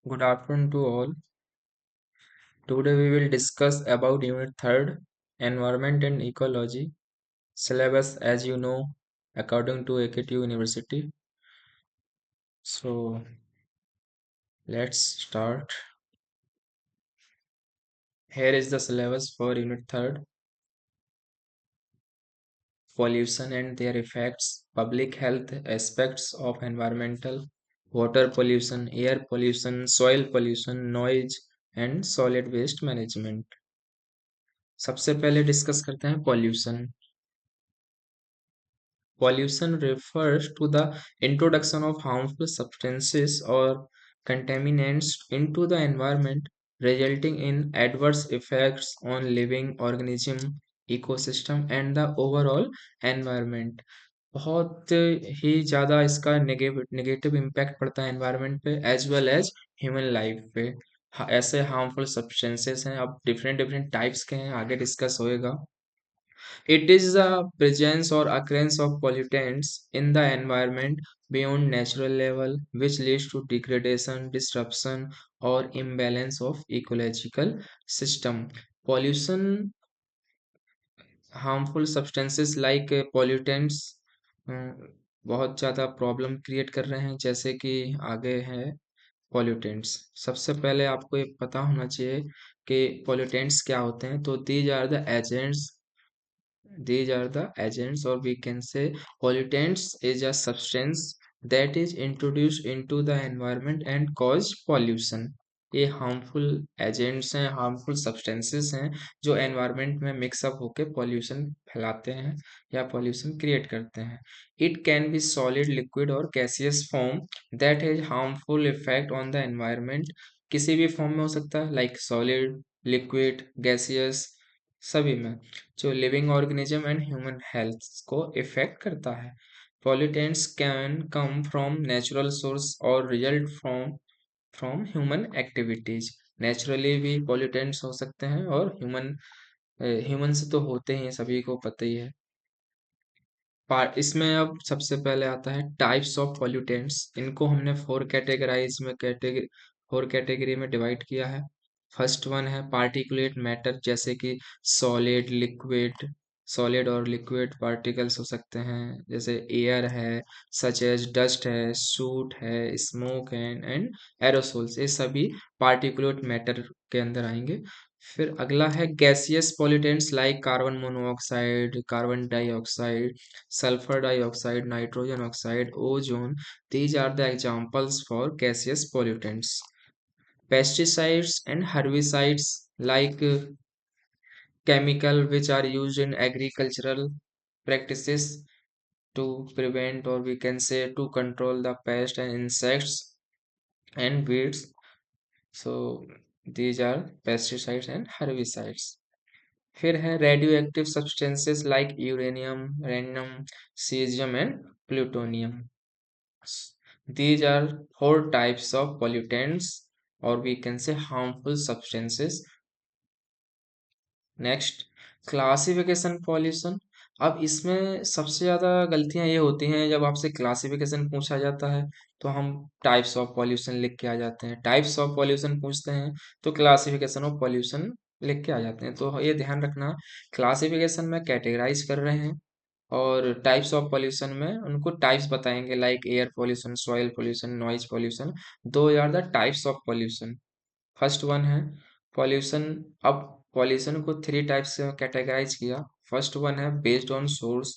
Good afternoon to all. Today we will discuss about Unit 3rd, Environment and Ecology, syllabus as you know, according to AKTU University. So let's start. Here is the syllabus for Unit 3rd, Pollution and their effects, public health aspects of environmental, water pollution, air pollution, soil pollution, noise and solid waste management. सबसे पहले discuss करते हैं pollution. Pollution refers to the introduction of harmful substances or contaminants into the environment, resulting in adverse effects on living organism, ecosystem and the overall environment. बहुत ही ज़्यादा इसका negative impact पड़ता है environment पे as well as human life पे. ऐसे harmful substances हैं, अब डिफरेंट डिफरेंट टाइप्स के हैं, आगे डिस्कस होएगा. It is the presence or occurrence of pollutants in the environment beyond natural level which leads to degradation, disruption or imbalance of ecological system. Pollution, harmful substances like pollutants बहुत ज़्यादा problem create कर रहे हैं जैसे कि आगे है pollutants. सबसे पहले आपको ये पता होना चाहिए कि pollutants क्या होते हैं. तो these are the agents, or we can say pollutants is a substance that is introduced into the environment and cause pollution. ये हार्मफुल एजेंट्स हैं, हार्मफुल सब्सटेंसेस हैं जो एनवायरनमेंट में मिक्सअप होकर पॉल्यूशन फैलाते हैं या पॉल्यूशन क्रिएट करते हैं. It can be solid, liquid और gaseous form that has harmful effect on the environment. किसी भी फॉर्म में हो सकता है, लाइक सॉलिड, लिक्विड, गैसियस, सभी में जो living organism and human health को इफेक्ट करता है. Pollutants can come from natural source और result from human activities. Naturally भी पॉल्यूटेंट्स हो सकते हैं और ह्यूमन से तो होते ही हैं, सभी को पता ही है. इसमें अब सबसे पहले आता है टाइप्स ऑफ पॉल्यूटेंट्स. इनको हमने फोर कैटेगरी में डिवाइड किया है. फर्स्ट वन है पार्टिकुलेट मैटर, जैसे कि सॉलिड, लिक्विड. सॉलिड और लिक्विड पार्टिकल्स हो सकते हैं, जैसे एयर है, सच एज डस्ट है, सूट है, स्मोक एंड एरोसोल्स. ये सभी पार्टिकुलेट मैटर के अंदर आएंगे. फिर अगला है gaseous pollutants like carbon monoxide, carbon dioxide, sulfur dioxide, nitrogen oxide, ozone. These are the examples for gaseous pollutants. Pesticides and herbicides like chemical which are used in agricultural practices to prevent, or we can say to control the pest and insects and weeds. So these are pesticides and herbicides. फिर है radioactive substances like uranium, rhenium, caesium and plutonium. These are four types of pollutants, or we can say harmful substances. Next, classification pollution. अब इसमें सबसे ज़्यादा गलतियां ये होती हैं जब आपसे क्लासिफिकेशन पूछा जाता है तो हम टाइप्स ऑफ पॉल्यूशन लिख के आ जाते हैं. टाइप्स ऑफ पॉल्यूशन पूछते हैं तो क्लासिफिकेशन ऑफ पॉल्यूशन लिख के आ जाते हैं. तो ये ध्यान रखना, क्लासिफिकेशन में कैटेगराइज कर रहे हैं और टाइप्स ऑफ पॉल्यूशन में उनको टाइप्स बताएंगे, like air pollution, soil pollution, noise pollution. Those are the types of pollution. First one है पॉल्यूशन. अब पॉल्यूशन को थ्री टाइप्स से कैटेगराइज किया. फर्स्ट वन है based on source,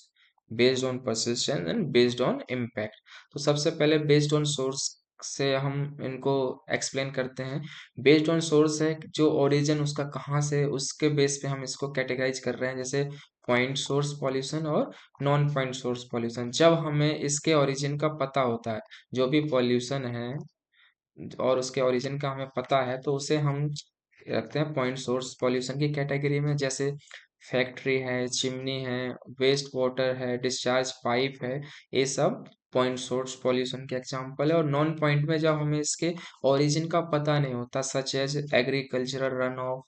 based on persistence and based on impact. तो सबसे पहले based on source से हम इनको एक्सप्लेन करते हैं. बेस्ड ऑन सोर्स है जो ओरिजिन उसका कहाँ से, उसके बेस पे हम इसको कैटेगराइज कर रहे हैं. जैसे पॉइंट सोर्स पॉल्यूशन और नॉन पॉइंट सोर्स पॉल्यूशन. जब हमें इसके ओरिजिन का पता होता है, जो भी पॉल्यूशन है और उसके ओरिजिन का हमें पता है, तो उसे हम रखते हैं पॉइंट सोर्स पॉल्यूशन की कैटेगरी में. जैसे फैक्ट्री है, चिमनी है, वेस्ट वाटर है, डिस्चार्ज पाइप है, ये सब पॉइंट सोर्स पॉल्यूशन के एग्जांपल है. और नॉन पॉइंट में जब हमें इसके ओरिजिन का पता नहीं होता, such as agricultural run off,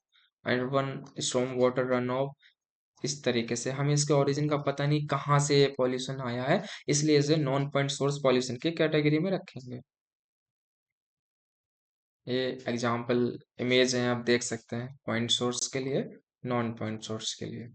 urban storm water run off, इस तरीके से हमें इसके ओरिजिन का पता नहीं कहाँ से ये पॉल्यूशन आया है, इसलिए इसे नॉन पॉइंट सोर्स पॉल्यूशन की कैटेगरी में रखेंगे. ये एग्जाम्पल इमेज है, आप देख सकते हैं पॉइंट सोर्स के लिए, नॉन पॉइंट सोर्स के लिए।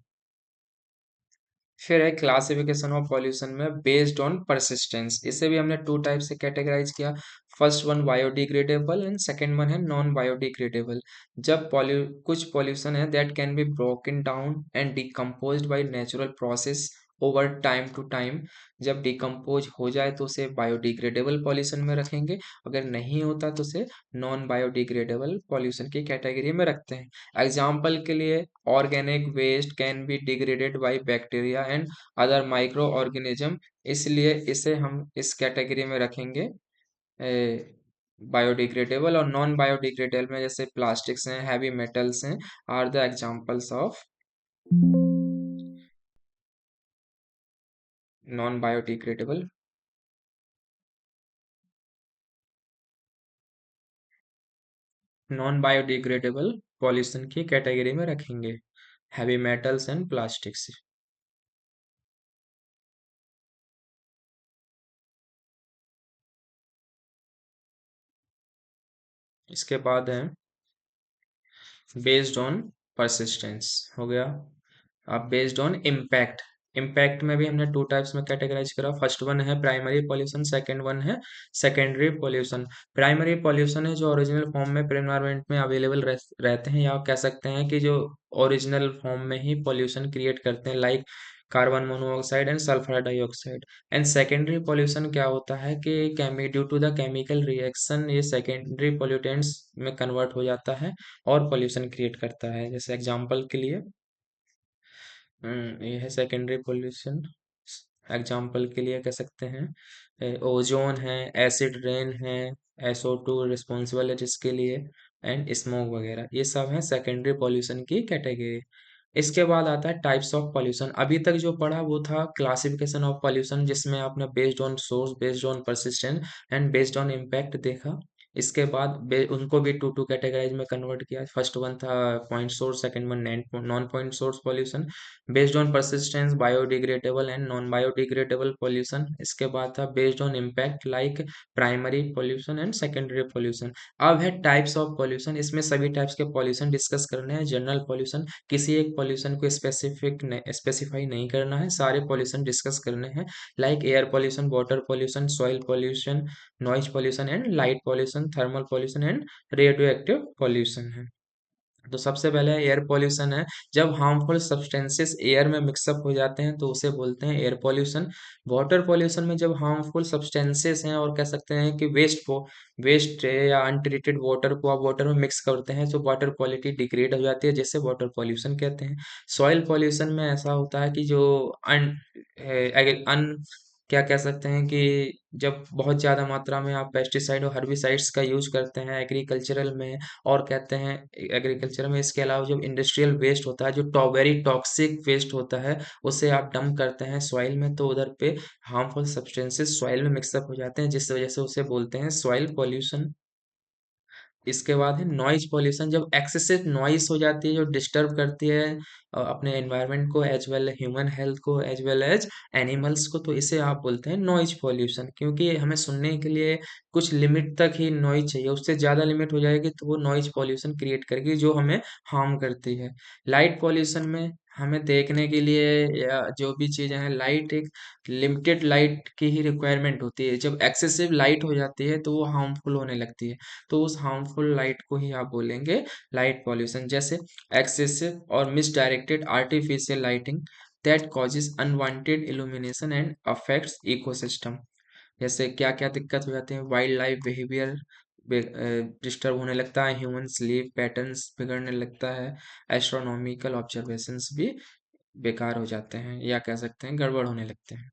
फिर है क्लासिफिकेशन ऑफ पॉल्यूशन में बेस्ड ऑन परसिस्टेंस। इसे भी हमने टू टाइप से कैटेगराइज किया। First one biodegradable and second one है नॉन बायोडिग्रेडेबल। जब कुछ पॉल्यूशन है that can be broken down and decomposed by natural process over time to time. जब डिकम्पोज हो जाए तो उसे बायोडिग्रेडेबल पॉल्यूशन में रखेंगे, अगर नहीं होता तो उसे नॉन बायोडिग्रेडेबल पॉल्यूशन की कैटेगरी में रखते हैं। एग्जाम्पल के लिए organic waste can be degraded by bacteria and other micro organism, इसलिए इसे हम इस कैटेगरी में रखेंगे बायोडिग्रेडेबल। और नॉन बायोडिग्रेडेबल में जैसे प्लास्टिक्स हैं, हैवी मेटल्स हैं, are the examples of non biodegradable. Non biodegradable pollution की कैटेगरी में रखेंगे हैवी मेटल्स एंड प्लास्टिक्स। इसके बाद है बेस्ड ऑन परसिस्टेंस, हो गया। अब बेस्ड ऑन इम्पैक्ट। इम्पैक्ट में भी हमने टू टाइप्स में कैटेगराइज करा। फर्स्ट वन है प्राइमरी पॉल्यूशन, सेकंड वन है सेकेंडरी पॉल्यूशन। प्राइमरी पॉल्यूशन है जो ओरिजिनल फॉर्म में एनवायरनमेंट में अवेलेबल रहते हैं, या आप कह सकते हैं कि जो ओरिजिनल फॉर्म में ही पॉल्यूशन क्रिएट करते हैं, like carbon monoxide and sulphur dioxide. And secondary pollution क्या होता है कि केमी due to the chemical reaction ये सेकेंडरी पोल्यूटेंट्स में कन्वर्ट हो जाता है और पॉल्यूशन क्रिएट करता है। जैसे एग्जांपल के लिए ये है सेकेंडरी पोल्यूशन। एग्जाम्पल के लिए कह सकते हैं ओजोन है, एसिड रेन है, SO2 रिस्पॉन्सिबल है जिसके लिए, एंड स्मोक वगैरह, ये सब है सेकेंडरी पोल्यूशन की कैटेगरी। इसके बाद आता है टाइप्स ऑफ पोल्यूशन। अभी तक जो पढ़ा वो था क्लासिफिकेशन ऑफ पोल्यूशन, जिसमें आपने based on source, based on persistent and based on impact देखा। इसके बाद उनको भी टू टू कैटेगराइज में कन्वर्ट किया। फर्स्ट वन था point source, second one non point source pollution based on persistence, biodegradable and non biodegradable pollution. इसके बाद था based on impact like primary pollution and secondary pollution. अब है types of pollution. इसमें सभी types के pollution discuss करने हैं। जनरल पोल्यूशन, किसी एक पोल्यूशन को स्पेसिफाई नहीं करना है, सारे पोल्यूशन डिस्कस करने हैं, like air pollution, water pollution, soil pollution, noise pollution and light pollution, thermal pollution and radio active pollution है। तो सबसे पहले एयर पोल्यूशन है। जब हार्मफुल सब्सटेंसेस एयर में मिक्सअप हो जाते हैं तो उसे बोलते हैं एयर पोल्यूशन। वाटर पोल्यूशन में जब हार्मफुल सब्सटेंसेस हैं और कह सकते हैं कि वेस्ट या अनट्रीटेड वाटर को आप वाटर में मिक्स करते हैं तो वाटर क्वालिटी डिग्रेड हो जाती है, जिससे वाटर पोल्यूशन कहते हैं। सॉइल पोल्यूशन में ऐसा होता है कि जो अन अन क्या कह सकते हैं कि जब बहुत ज़्यादा मात्रा में आप पेस्टिसाइड और हर्बिसाइड्स का यूज करते हैं एग्रीकल्चरल में, और कहते हैं एग्रीकल्चर में, इसके अलावा जो इंडस्ट्रियल वेस्ट होता है, जो वेरी टॉक्सिक वेस्ट होता है, उसे आप डंप करते हैं सॉइल में, तो उधर पे हार्मफुल सब्सटेंसेस सॉइल में मिक्सअप हो जाते हैं, जिस वजह से उसे बोलते हैं सॉइल पॉल्यूशन। इसके बाद है नॉइज पॉल्यूशन। जब एक्सेसिव नॉइज हो जाती है जो डिस्टर्ब करती है अपने एनवायरनमेंट को, एज वेल ह्यूमन हेल्थ को, एज वेल एज एनिमल्स को, तो इसे आप बोलते हैं नॉइज पॉल्यूशन। क्योंकि हमें सुनने के लिए कुछ लिमिट तक ही नॉइज चाहिए, उससे ज़्यादा लिमिट हो जाएगी तो वो नॉइज पॉल्यूशन क्रिएट करेगी जो हमें हार्म करती है। लाइट पॉल्यूशन में हमें देखने के लिए या जो भी चीज़ें हैं, लाइट एक लिमिटेड लाइट की ही रिक्वायरमेंट होती है। जब एक्सेसिव लाइट हो जाती है तो वो हार्मफुल होने लगती है, तो उस हार्मफुल लाइट को ही आप बोलेंगे लाइट पॉल्यूशन। जैसे एक्सेसिव और misdirected artificial lighting that causes unwanted illumination and affects ecosystem. जैसे क्या क्या दिक्कत हो जाती है, वाइल्ड लाइफ बिहेवियर डिस्टर्ब होने लगता है, ह्यूमन स्लीप पैटर्न्स बिगड़ने लगता है, एस्ट्रोनॉमिकल ऑब्जर्वेशंस भी बेकार हो जाते हैं, या कह सकते हैं गड़बड़ होने लगते हैं।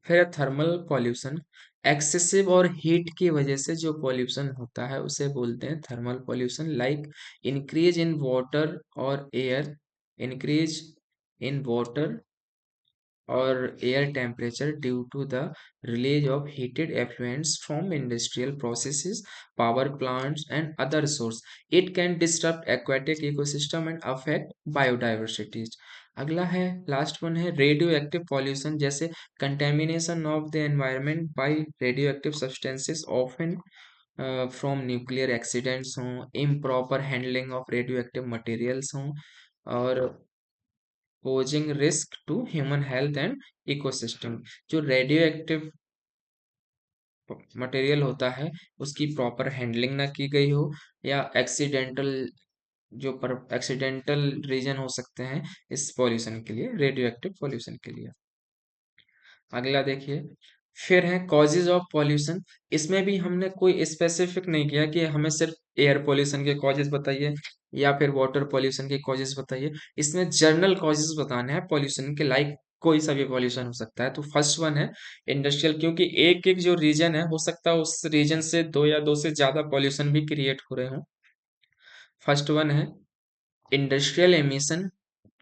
फिर थर्मल पॉल्यूशन। एक्सेसिव और हीट की वजह से जो पॉल्यूशन होता है उसे बोलते हैं thermal pollution, like increase in water और air, increase in water or air temperature due to the release of heated effluents from industrial processes, power plants, and other sources. It can disrupt aquatic ecosystem and affect biodiversity. अगला है, last one है radioactive pollution. जैसे contamination of the environment by radioactive substances often from nuclear accidents हों, improper handling of radioactive materials हों, और posing risk to human health and ecosystem. जो radioactive material होता है उसकी proper handling ना की गई हो, या एक्सीडेंटल जो पर एक्सीडेंटल रीजन हो सकते हैं इस पॉल्यूशन के लिए, रेडियो एक्टिव पॉल्यूशन के लिए। अगला देखिए, फिर है कॉजेज ऑफ पॉल्यूशन। इसमें भी हमने कोई स्पेसिफिक नहीं किया कि हमें सिर्फ एयर पॉल्यूशन के कॉजेज बताइए या फिर वाटर पॉल्यूशन के कॉजेज बताइए। इसमें जनरल कॉजेज बताने हैं पॉल्यूशन के, लाइक कोई सा भी पॉल्यूशन हो सकता है। तो फर्स्ट वन है इंडस्ट्रियल, क्योंकि एक एक जो रीजन है हो सकता है उस रीजन से दो या दो से ज्यादा पॉल्यूशन भी क्रिएट हो रहे हों। फर्स्ट वन है इंडस्ट्रियल एमिशन,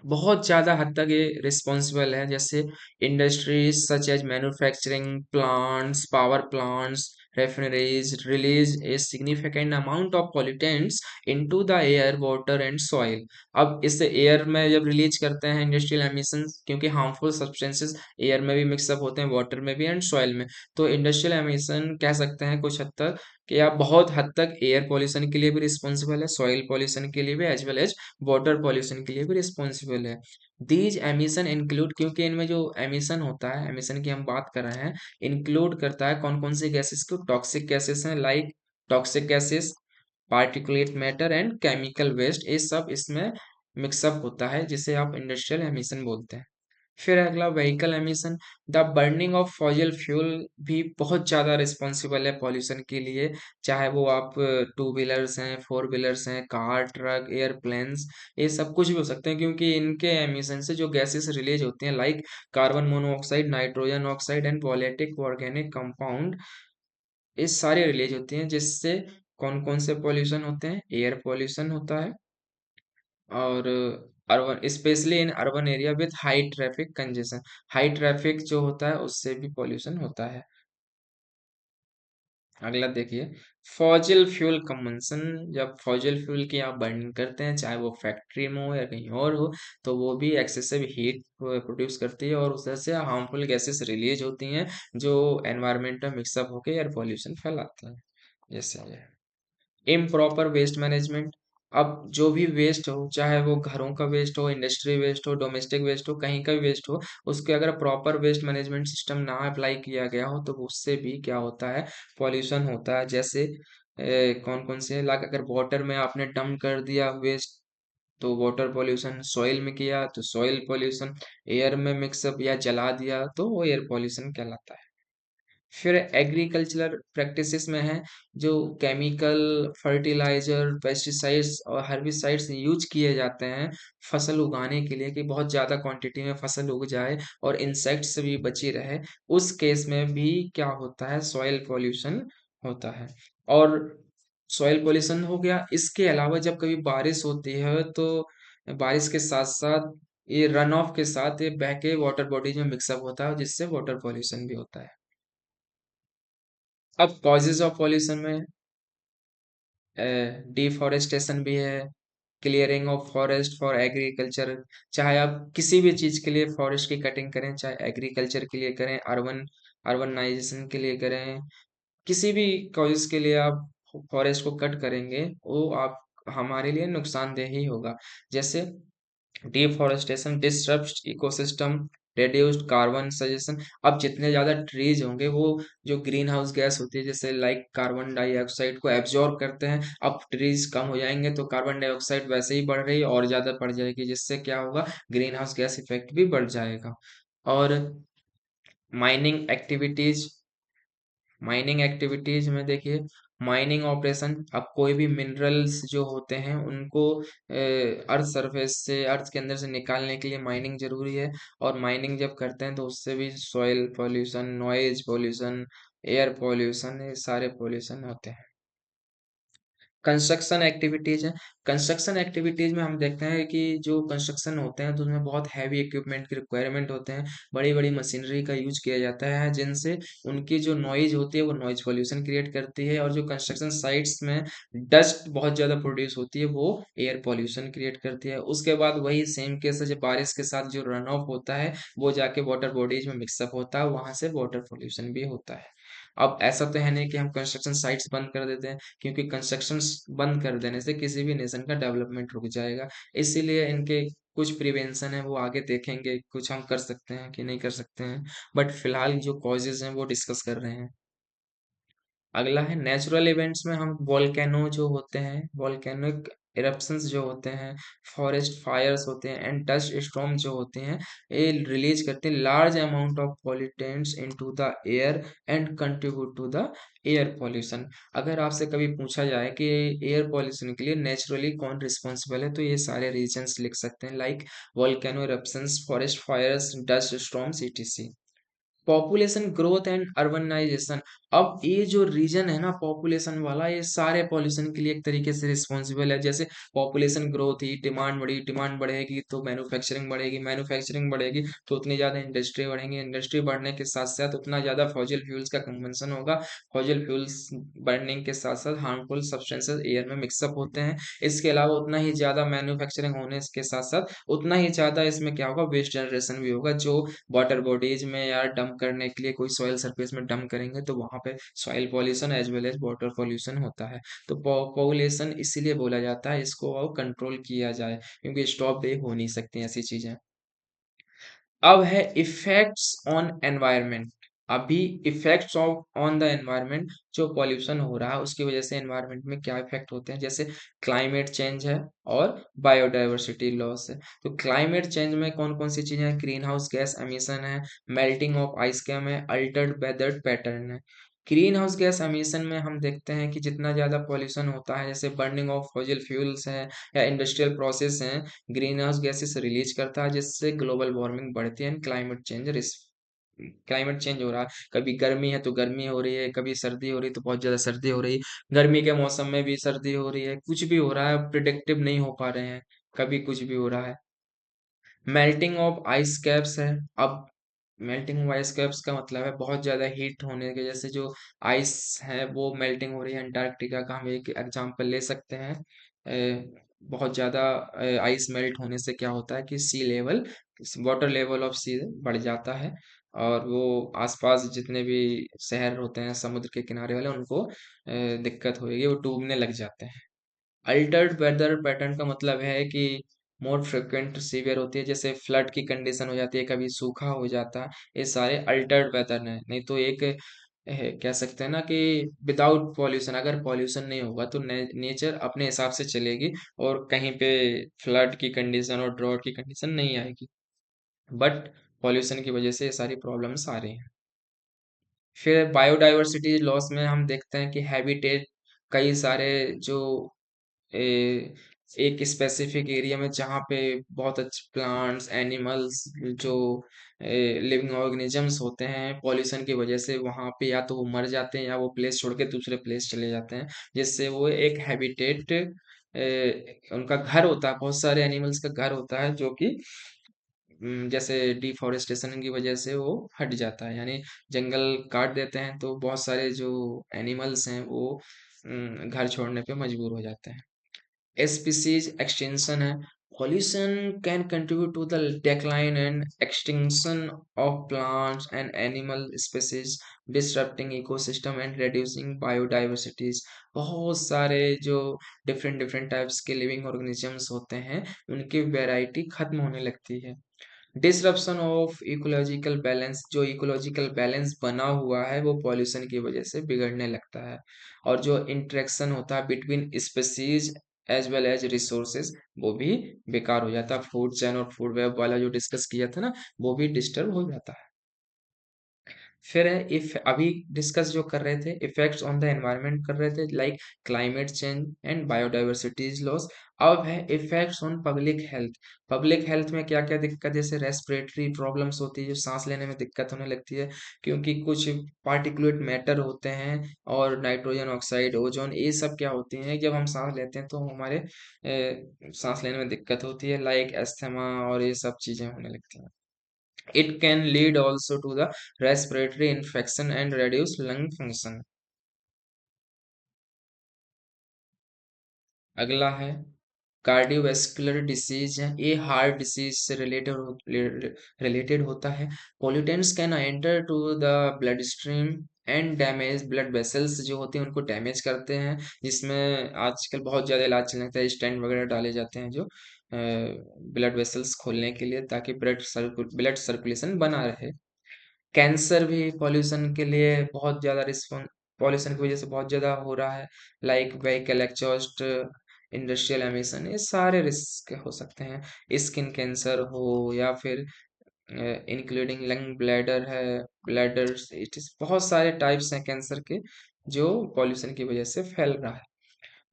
बहुत ज़्यादा हद तक ये रिस्पॉन्सिबल है। जैसे industries such as manufacturing plants, power plants, refineries release a significant amount of pollutants into the air, water and soil। अब इसे एयर में जब रिलीज करते हैं इंडस्ट्रियल एमिशंस, क्योंकि हार्मफुल सब्सटेंसेस एयर में भी मिक्सअप होते हैं, वाटर में भी एंड सॉइल में। तो इंडस्ट्रियल एमिशन कह सकते हैं कुछ हद तक कि आप बहुत हद तक एयर पॉल्यूशन के लिए भी रिस्पॉन्सिबल है, सॉइल पॉल्यूशन के लिए भी, as well as water pollution के लिए भी रिस्पॉन्सिबल है। दीज एमिशन इंक्लूड, क्योंकि इनमें जो एमिशन होता है, एमिशन की हम बात कर रहे हैं, इंक्लूड करता है कौन कौन से गैसेस को, टॉक्सिक गैसेस हैं like toxic gases, particulate matter and chemical waste, ये सब इसमें मिक्सअप होता है जिसे आप इंडस्ट्रियल एमिशन बोलते हैं। फिर अगला vehicle emission, the burning of fossil fuel भी बहुत ज़्यादा रिस्पॉन्सिबल है पॉल्यूशन के लिए। चाहे वो आप टू व्हीलर्स हैं, फोर व्हीलर्स हैं, कार, ट्रक, एयरप्लेन्स, ये सब कुछ भी हो सकते हैं, क्योंकि इनके एमिशन से जो गैसेस रिलीज होती हैं like carbon monoxide, nitrogen oxide and politic organic compound, ये सारे रिलीज होती हैं, जिससे कौन कौन से पॉल्यूशन होते हैं, एयर पॉल्यूशन होता है, और urban, specially in urban area with high traffic congestion, high traffic जो होता है उससे भी पॉल्यूशन होता है। अगला देखिए, फॉजिल फ्यूल कंबंशन, जब फॉजिल फ्यूल की आप बर्निंग करते हैं, चाहे वो फैक्ट्री में हो या कहीं और हो, तो वो भी एक्सेसिव हीट प्रोड्यूस करती है और उससे से हार्मफुल गैसेस रिलीज होती हैं जो एनवायरनमेंट में मिक्सअप होकर एयर पॉल्यूशन फैलाते हैं। जैसे ये इम्प्रॉपर वेस्ट मैनेजमेंट, अब जो भी वेस्ट हो, चाहे वो घरों का वेस्ट हो, इंडस्ट्री वेस्ट हो, डोमेस्टिक वेस्ट हो, कहीं का भी वेस्ट हो, उसके अगर प्रॉपर वेस्ट मैनेजमेंट सिस्टम ना अप्लाई किया गया हो तो उससे भी क्या होता है, पॉल्यूशन होता है। जैसे कौन कौन से, लाइक अगर वाटर में आपने डंप कर दिया वेस्ट तो वाटर पॉल्यूशन, सॉइल में किया तो सॉइल पॉल्यूशन, एयर में मिक्सअप या जला दिया तो वो एयर पॉल्यूशन कहलाता है। फिर एग्रीकल्चरल प्रैक्टिसेस में है जो केमिकल फर्टिलाइजर, पेस्टिसाइड्स और हर्बिसाइड्स यूज किए जाते हैं फसल उगाने के लिए कि बहुत ज़्यादा क्वांटिटी में फसल उग जाए और इंसेक्ट से भी बची रहे, उस केस में भी क्या होता है, सॉइल पॉल्यूशन होता है। और सॉइल पॉल्यूशन हो गया, इसके अलावा जब कभी बारिश होती है तो बारिश के साथ साथ ये रन ऑफ के साथ ये बह के वाटर बॉडीज में मिक्सअप होता है जिससे वाटर पॉल्यूशन भी होता है। अब कॉजेज ऑफ पॉल्यूशन में डिफॉरेस्टेशन भी है, clearing of forest for agriculture, चाहे आप किसी भी चीज के लिए फॉरेस्ट की कटिंग करें, चाहे एग्रीकल्चर के लिए करें, अर्बनाइजेशन के लिए करें, किसी भी कॉजेज के लिए आप फॉरेस्ट को कट करेंगे वो आप हमारे लिए नुकसानदेह ही होगा। जैसे deforestation disturbs ecosystem, reduced carbon suggestion, अब जितने ज़्यादा ट्रीज होंगे वो जो ग्रीन हाउस गैस होती है जैसे लाइक कार्बन डाइऑक्साइड को एब्जॉर्ब करते हैं, अब ट्रीज कम हो जाएंगे तो कार्बन डाइऑक्साइड वैसे ही बढ़ रही है और ज़्यादा बढ़ जाएगी, जिससे क्या होगा, ग्रीन हाउस गैस इफेक्ट भी बढ़ जाएगा। और माइनिंग एक्टिविटीज, माइनिंग एक्टिविटीज में देखिए, माइनिंग ऑपरेशन, अब कोई भी मिनरल्स जो होते हैं उनको अर्थ सरफेस से, अर्थ के अंदर से निकालने के लिए माइनिंग जरूरी है, और माइनिंग जब करते हैं तो उससे भी soil pollution, noise pollution, air pollution, ये सारे पॉल्यूशन होते हैं। कंस्ट्रक्शन एक्टिविटीज है, कंस्ट्रक्शन एक्टिविटीज में हम देखते हैं कि जो कंस्ट्रक्शन होते हैं तो उसमें बहुत हैवी इक्विपमेंट की रिक्वायरमेंट होते हैं, बड़ी बड़ी मशीनरी का यूज किया जाता है जिनसे उनकी जो नॉइज होती है वो नॉइज पोल्यूशन क्रिएट करती है, और जो कंस्ट्रक्शन साइट्स में डस्ट बहुत ज्यादा प्रोड्यूस होती है वो एयर पोल्यूशन क्रिएट करती है। उसके बाद वही सेम केस है, जब बारिश के साथ जो रन ऑफ होता है वो जाके वाटर बॉडीज में मिक्सअप होता है, वहां से वाटर पोल्यूशन भी होता है। अब ऐसा तो है नहीं कि हम कंस्ट्रक्शन साइट्स बंद कर देते हैं, क्योंकि कंस्ट्रक्शन बंद कर देने से किसी भी नेशन का डेवलपमेंट रुक जाएगा। इसीलिए इनके कुछ प्रिवेंशन है वो आगे देखेंगे, कुछ हम कर सकते हैं कि नहीं कर सकते हैं, बट फिलहाल जो कॉजेज हैं वो डिस्कस कर रहे हैं। अगला है नेचुरल इवेंट्स में हम वोल्केनो जो होते हैं, वोल्केनिक इरप्शंस जो होते हैं, फॉरेस्ट फायर्स होते हैं एंड डस्ट स्टॉर्म जो होते हैं, ये रिलीज करते हैं large amount of pollutants into the air and contribute to the air pollution. अगर आपसे कभी पूछा जाए कि एयर पॉल्यूशन के लिए नेचुरली कौन रिस्पॉन्सिबल है, तो ये सारे रीजंस लिख सकते हैं, like volcano eruptions, forest fires, dust storms, etc। Population growth and urbanisation. अब ये जो रीजन है ना पॉपुलेशन वाला, ये सारे पॉल्यूशन के लिए एक तरीके से रिस्पॉन्सिबल है। जैसे पॉपुलेशन ग्रोथ ही, डिमांड बढ़ी, डिमांड बढ़ेगी तो मैन्युफैक्चरिंग बढ़ेगी, मैन्युफैक्चरिंग बढ़ेगी तो उतनी ज़्यादा इंडस्ट्री बढ़ेंगी, इंडस्ट्री बढ़ने के साथ साथ उतना ज़्यादा फॉसिल फ्यूल्स का कंजम्पशन होगा, फॉसिल फ्यूल्स बढ़ने के साथ साथ हार्मफुल सब्सटेंसेस एयर में मिक्सअप होते हैं। इसके अलावा उतना ही ज़्यादा मैन्युफैक्चरिंग होने के साथ साथ उतना ही ज़्यादा इसमें क्या होगा, वेस्ट जनरेशन भी होगा, जो वाटर बॉडीज में या डंप करने के लिए कोई सॉइल सरफेस में डंप करेंगे तो वहां पे soil pollution as well as water pollution होता है। तो पॉपुलेशन इसीलिए बोला जाता है, इसको और कंट्रोल किया जाए, क्योंकि स्टॉप दे हो नहीं सकती ऐसी चीजें। अब है इफेक्ट्स ऑन एनवायरनमेंट। अभी effects of on the environment, जो पॉल्यूशन हो रहा है उसकी वजह से एनवायरनमेंट में क्या इफेक्ट होते हैं, जैसे क्लाइमेट चेंज है और बायोडाइवर्सिटी लॉस है। तो क्लाइमेट चेंज में कौन कौन सी चीजें हैं, ग्रीन हाउस गैस एमिशन है, मेल्टिंग ऑफ आइस कैप है, अल्टर्ड वेदर पैटर्न है। ग्रीन हाउस गैस एमिशन में हम देखते हैं कि जितना ज्यादा पॉल्यूशन होता है, जैसे बर्निंग ऑफ फॉसिल फ्यूल्स है या इंडस्ट्रियल प्रोसेस है, ग्रीन हाउस गैसेस रिलीज करता है, जिससे ग्लोबल वार्मिंग बढ़ती है, climate change risk. Climate change हो रहा है, कभी गर्मी है तो गर्मी हो रही है, कभी सर्दी हो रही है तो बहुत ज्यादा सर्दी हो रही है, गर्मी के मौसम में भी सर्दी हो रही है, कुछ भी हो रहा है, प्रिडिक्टिव नहीं हो पा रहे हैं, कभी कुछ भी हो रहा है। मेल्टिंग ऑफ आइस कैप्स है। अब मेल्टिंग ऑफ आइस कैप्स का मतलब है बहुत ज़्यादा हीट होने के, जैसे जो आइस है वो मेल्टिंग हो रही है, अंटार्कटिका का हम एक एग्जांपल ले सकते हैं। बहुत ज़्यादा आइस मेल्ट होने से क्या होता है कि सी लेवल, वाटर लेवल ऑफ सी बढ़ जाता है, और वो आसपास जितने भी शहर होते हैं समुद्र के किनारे वाले, उनको दिक्कत होगी, वो डूबने लग जाते हैं। अल्टर्ड वेदर पैटर्न का मतलब है कि मोर फ्रिक्वेंट सीवियर होती है, जैसे फ्लड की कंडीशन हो जाती है, कभी सूखा हो जाता है, ये सारे अल्टर्ड वेदर है। नहीं तो एक कह सकते हैं ना कि विदाउट पॉल्यूशन, अगर पॉल्यूशन नहीं होगा तो नेचर अपने हिसाब से चलेगी और कहीं पे फ्लड की कंडीशन और ड्रॉट की कंडीशन नहीं आएगी, बट पॉल्यूशन की वजह से ये सारी प्रॉब्लम्स आ रही हैं। फिर बायोडाइवर्सिटी लॉस में हम देखते हैं कि हैबिटेट, कई सारे जो ए, एक स्पेसिफिक एरिया में जहाँ पे बहुत अच्छे प्लांट्स, एनिमल्स, जो लिविंग ऑर्गेनिजम्स होते हैं, पॉल्यूशन की वजह से वहाँ पे या तो वो मर जाते हैं या वो प्लेस छोड़ के दूसरे प्लेस चले जाते हैं, जिससे वो एक हैबिटेट, उनका घर होता है, बहुत सारे एनिमल्स का घर होता है, जो कि जैसे डिफॉरेस्टेशन की वजह से वो हट जाता है, यानी जंगल काट देते हैं तो बहुत सारे जो एनिमल्स हैं वो घर छोड़ने पे मजबूर हो जाते हैं। species extinction है। Pollution can contribute to the decline and extinction of plants and animal species, disrupting ecosystem and reducing biodiversities। बहुत सारे जो डिफरेंट डिफरेंट टाइप्स के लिविंग ऑर्गेनिजम्स होते हैं, उनकी वैरायटी खत्म होने लगती है। डिसरप्शन ऑफ इकोलॉजिकल बैलेंस, जो इकोलॉजिकल बैलेंस बना हुआ है वो पॉल्यूशन की वजह से बिगड़ने लगता है। और जो इंटरेक्शन होता है between species as well as resources, वो भी बेकार हो जाता है। फूड चेन और फूड वेब वाला जो डिस्कस किया था ना, वो भी डिस्टर्ब हो जाता है। फिर है इफ, अभी डिस्कस जो कर रहे थे इफेक्ट्स ऑन द एनवायरनमेंट कर रहे थे, like climate change and biodiversities loss. अब है effects on public health. Public health में क्या क्या दिक्कत, जैसे रेस्पिरेटरी प्रॉब्लम्स होती है, जो सांस लेने में दिक्कत होने लगती है, क्योंकि कुछ पार्टिकुलेट मैटर होते हैं, और नाइट्रोजन ऑक्साइड, ओजोन, ये सब क्या होती हैं, जब हम सांस लेते हैं तो हमारे सांस लेने में दिक्कत होती है, लाइक अस्थमा, और ये सब चीजें होने लगती हैं। It can lead also to the respiratory infection and reduce lung function। अगला है कार्डियोवैस्कुलर डिसीज है, ये हार्ट डिसीज से रिलेटेड होता है। Pollutants can enter to the blood stream and damage blood vessels, जो होते हैं उनको डैमेज करते हैं, जिसमें आजकल बहुत ज़्यादा इलाज चलने लगता है, स्टेंट वगैरह डाले जाते हैं जो ब्लड वेसल्स खोलने के लिए, ताकि ब्लड सर्कुलेशन बना रहे। कैंसर भी पॉल्यूशन के लिए बहुत ज़्यादा रिस्पॉन्स, पॉल्यूशन की वजह से बहुत ज़्यादा हो रहा है, like vehicle exhaust, industrial emission, ये सारे रिस्क हो सकते हैं। स्किन कैंसर हो या फिर इंक्लूडिंग लंग ब्लैडर है, ब्लैडर, इट इज बहुत सारे टाइप्स हैं कैंसर के जो पॉल्यूशन की वजह से फैल रहा है।